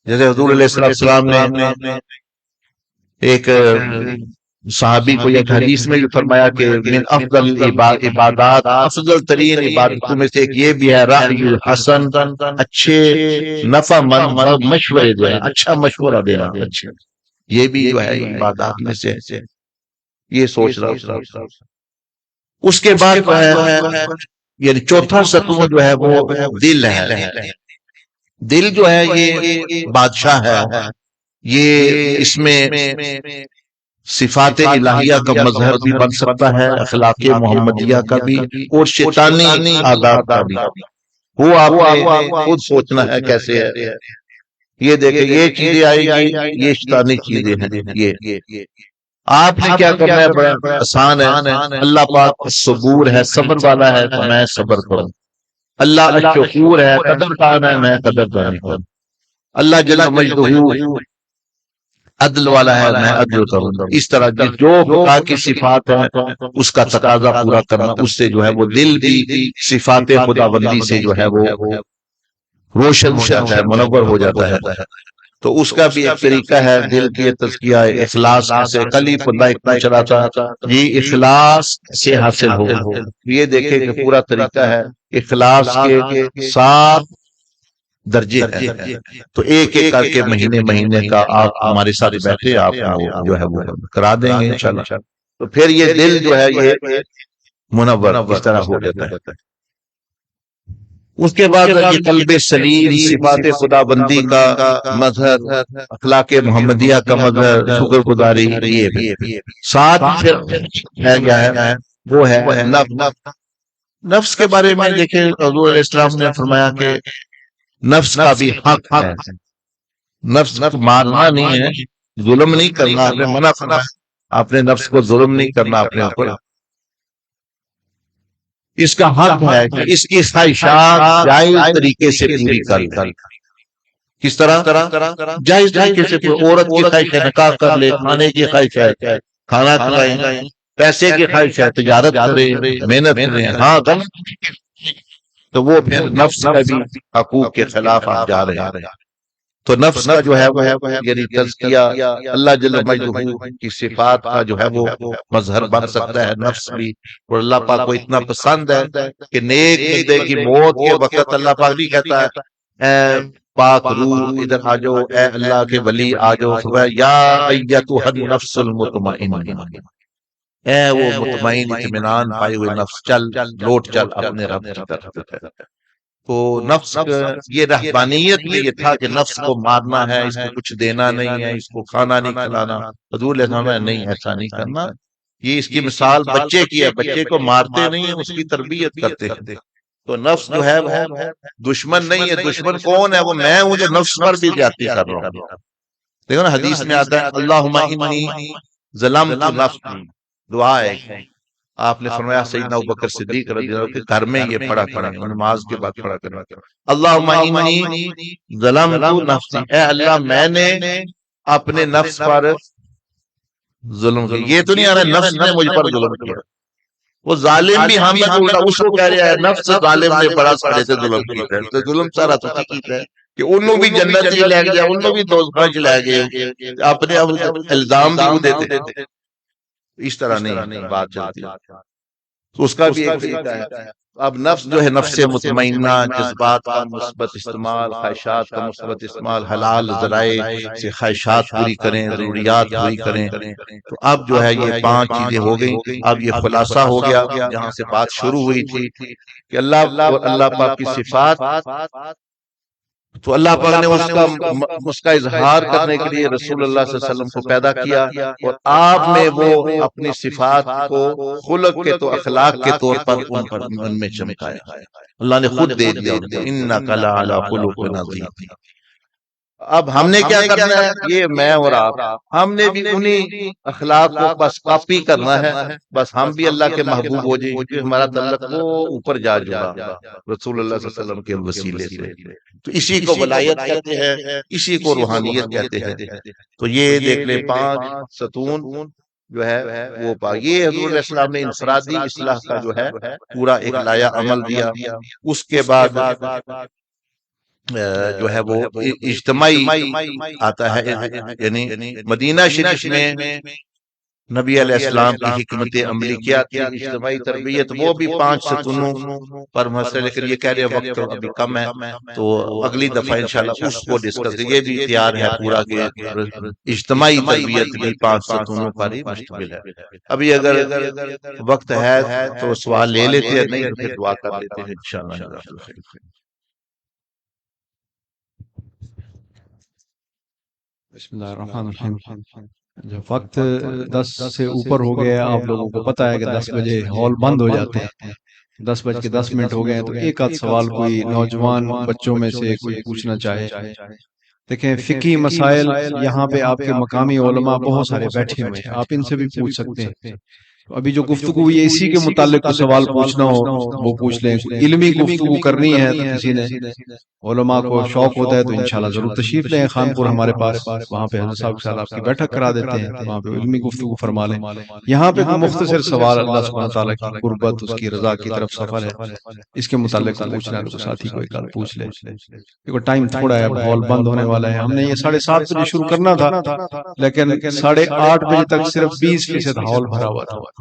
جیسے حضور علیہ السلام نے ایک صحابی کو ایک حدیث میں بھی فرمایا کہ من افضل عبادات، افضل ترین عبادتوں میں سے ایک یہ بھی ہے رأی الحسن، اچھے نفع مند مشورے دینا، اچھا مشورہ دینا. اچھا، یہ بھی جو ہے عبادات میں سے یہ سوچ رہا. اس کے بعد یعنی چوتھا ستون جو ہے وہ دل ہے. دل جو ہے یہ بادشاہ ہے. یہ اس میں صفات الہیہ کا مظہر بھی بن سکتا ہے، اخلاق محمدیہ کا بھی، اور شیطانی عادات کا بھی. وہ آپ نے خود سوچنا ہے کیسے ہے. یہ دیکھیں یہ چیزیں آئیں گی، یہ شیطانی چیزیں ہیں. یہ آپ نے کیا کرنا ہے، بڑا آسان ہے. اللہ پاک صبور ہے، صبر والا ہے، تو میں صبر کروں. اللہ شکور ہے، قدر دان ہے، میں قدر دانی کروں. اللہ جل مجدہ عدل والا ہے، میں عدل کروں. اس طرح جو خدا کی صفات ہے اس کا تقاضا پورا کرنا، اس سے جو ہے وہ دل بھی صفات خدا بندی سے جو ہے وہ روشن ہو جاتا ہے، منور ہو جاتا ہے. تو اس کا بھی ایک طریقہ ہے دل کی تزکیہ اخلاص سے. کل ہی بندہ ایک پوچھ رہا تھا یہ اخلاص سے حاصل ہو. یہ دیکھیں کہ پورا طریقہ ہے. اخلاص کے 7 درجے ہیں. تو ایک ایک کر کے مہینے کا آپ ہمارے ساتھ بیٹھے، آپ جو ہے وہ کرا دیں گے انشاءاللہ. تو پھر یہ دل جو ہے یہ منور اس طرح ہو جاتا ہے. اس کے بعد یہ قلب سلیم، صفات خدا بندی کا مظہر، اخلاق محمدیہ کا مظہر، شکر گزاری. یہ بھی ساتھ پھر ہے کیا ہے، وہ ہے نفس کے بارے میں. دیکھیں حضور علیہ السلام نے فرمایا کہ نفس کا بھی حق ہے. نفس کو مارنا نہیں ہے، ظلم نہیں کرنا. آپ نے منع فرمایا آپ نے نفس کو ظلم نہیں کرنا اپنے اوپر. اس کا حق ہے کہ اس کی خواہشات جائز طریقے سے پوری کر. کس طرح جائز طریقے سے. عورت کی خواہش ہے نکاح کر لے، کھانے کی خواہش ہے کھانا کھلائیں، پیسے کی خواہش ہے تجارت کرے، محنت کرے. ہاں تو وہ پھر نفس کا بھی حقوق کے خلاف آپ جا رہے ہیں. تو نفس کا جو ہے وہ یعنی تزکیہ اللہ جل مجدہ کی صفات کا جو ہے وہ مظہر بن سکتا ہے نفس بھی. اور اللہ پاک کو اتنا پسند ہے کہ نیک بندے کی موت کے وقت اللہ پاک نہیں کہتا ہے اے پاک روح ادھر آ جاؤ، اے اللہ کے ولی آ جاؤ، یا ایتھا النفس المطمئنہ، اے وہ مطمئن اطمینان پائے ہوئے نفس، چل لوٹ چل اپنے رب کی طرف. تو نفس یہ رہبانیت میں یہ تھا کہ نفس کو مارنا ہے، اس کو کچھ دینا نہیں ہے، اس کو کھانا نہیں کھلانا. حضور علیہ السلام نے نہیں ایسا نہیں کرنا. یہ اس کی مثال بچے کی ہے، بچے کو مارتے نہیں ہیں، اس کی تربیت کرتے ہیں. تو نفس جو ہے وہ دشمن نہیں ہے. دشمن کون ہے؟ وہ میں ہوں جو نفس پر بھی زیادتی کر رہا ہوں. دیکھو نا حدیث میں آتا ہے اللہم انی ظلمت نفسی، دعا ہے. آپ نے فرمایا سیدنا ابوبکر صدیق رضی اللہ عنہ کے گھر میں یہ پڑھا کریں، نماز کے بعد پڑھا کریں اللہم انی ظلمت نفسی، اے اللہ میں نے اپنے نفس پر ظلم کی، یہ تو نہیں آ رہا نفس نے مجھ پر ظلم کیا، وہ ظالم بھی ہم پر الٹا اس کو کہہ رہا ہے نفس ظالم نے بڑا سارے سے ظلم کیا ہے، تو ظلم سارا تو کیتا ہے کہ انہوں بھی جنت ہی لے گیا، انہوں بھی دوزخ لے گئے، اپنے الزام بھی وہ دیتے، اس طرح نہیں بات چلتی، تو اس کا بھی ایک طریقہ ہے۔ اب نفس جو ہے نفس مطمئنہ، جذبات کا مثبت استعمال، خواہشات کا مثبت استعمال، حلال ذرائع سے خواہشات پوری کریں، ضروریات پوری کریں، تو اب جو ہے یہ 5 چیزیں ہو گئیں۔ اب یہ خلاصہ ہو گیا جہاں سے بات شروع ہوئی تھی کہ اللہ اور اللہ پاک کی صفات، تو اللہ پاک نے اس کا اظہار کرنے کے لیے رسول اللہ صلی اللہ علیہ وسلم کو پیدا کیا، اور آپ نے وہ اپنی صفات کو خلق کے تو اخلاق کے طور پر ان میں چمکایا، اللہ نے خود دے دیا انک لعلی خلق عظیم۔ اب ہم نے کیا کرنا ہے، یہ میں اور آپ، ہم نے بھی انہی اخلاق کو بس کاپی کرنا ہے، بس ہم بھی اللہ کے محبوب ہو جائیں، کیونکہ ہمارا تعلق وہ اوپر جا چکا رسول اللہ صلی اللہ علیہ وسلم کے وسیلے سے، تو اسی کو ولایت کہتے ہیں، اسی کو روحانیت کہتے ہیں۔ تو یہ دیکھ لیں 5 ستون جو ہے وہ یہ حضور علیہ السلام نے انفرادی اصلاح کا جو ہے پورا ایک لایا عمل دیا۔ اس کے بعد جو ہے وہ اجتماعی آتا ہے، یعنی مدینہ شریف میں نبی علیہ السلام کی حکمت عملی کیا تھی، اجتماعی تربیت، وہ بھی 5 ستونوں پر مسئلہ، لیکن یہ کہہ رہے وقت ابھی کم ہے، تو اگلی دفعہ انشاءاللہ اس کو ڈسکس، یہ بھی تیار ہے پورا کہ اجتماعی تربیت بھی 5 ستونوں پر ہی مشتمل ہے۔ ابھی اگر وقت ہے تو سوال لے لیتے ہیں، نہیں تو پھر دعا کر لیتے ہیں انشاءاللہ۔ بسم اللہ الرحمن الرحیم۔ جب وقت 10 سے اوپر ہو گیا، آپ لوگوں کو پتہ ہے کہ 10 بجے ہال بند ہو جاتے ہیں، 10:10 ہو گئے، تو ایک آدھ سوال کوئی نوجوان بچوں میں سے کوئی پوچھنا چاہے۔ دیکھیں فقہی مسائل یہاں پہ آپ کے مقامی علماء بہت سارے بیٹھے ہوئے ہیں، آپ ان سے بھی پوچھ سکتے ہیں۔ ابھی جو گفتگو ہوئی ہے اسی کے متعلق کو سوال پوچھنا ہو وہ پوچھ لیں، علمی گفتگو کرنی ہے تو کسی نے علماء کو شوق ہوتا ہے تو انشاءاللہ ضرور تشریف لیں خانپور ہمارے پاس، وہاں پہ حضرت صاحب کے ساتھ آپ کی بیٹھک کرا دیتے ہیں، وہاں پہ علمی گفتگو فرما لیں۔ یہاں پہ کوئی مختصر سوال اللہ سبحانہ تعالیٰ کی قربت، اس کی رضا کی طرف سفر ہے، اس کے متعلق پوچھنا ہے تو ساتھی کو ایک آدھ پوچھ لیں۔ دیکھو ٹائم تھوڑا ہے، اب ہال بند ہونے والا ہے، ہم نے یہ 7:30 بجے شروع کرنا تھا لیکن 8:30 بجے تک صرف 20% ہال بھرا ہوا تھا،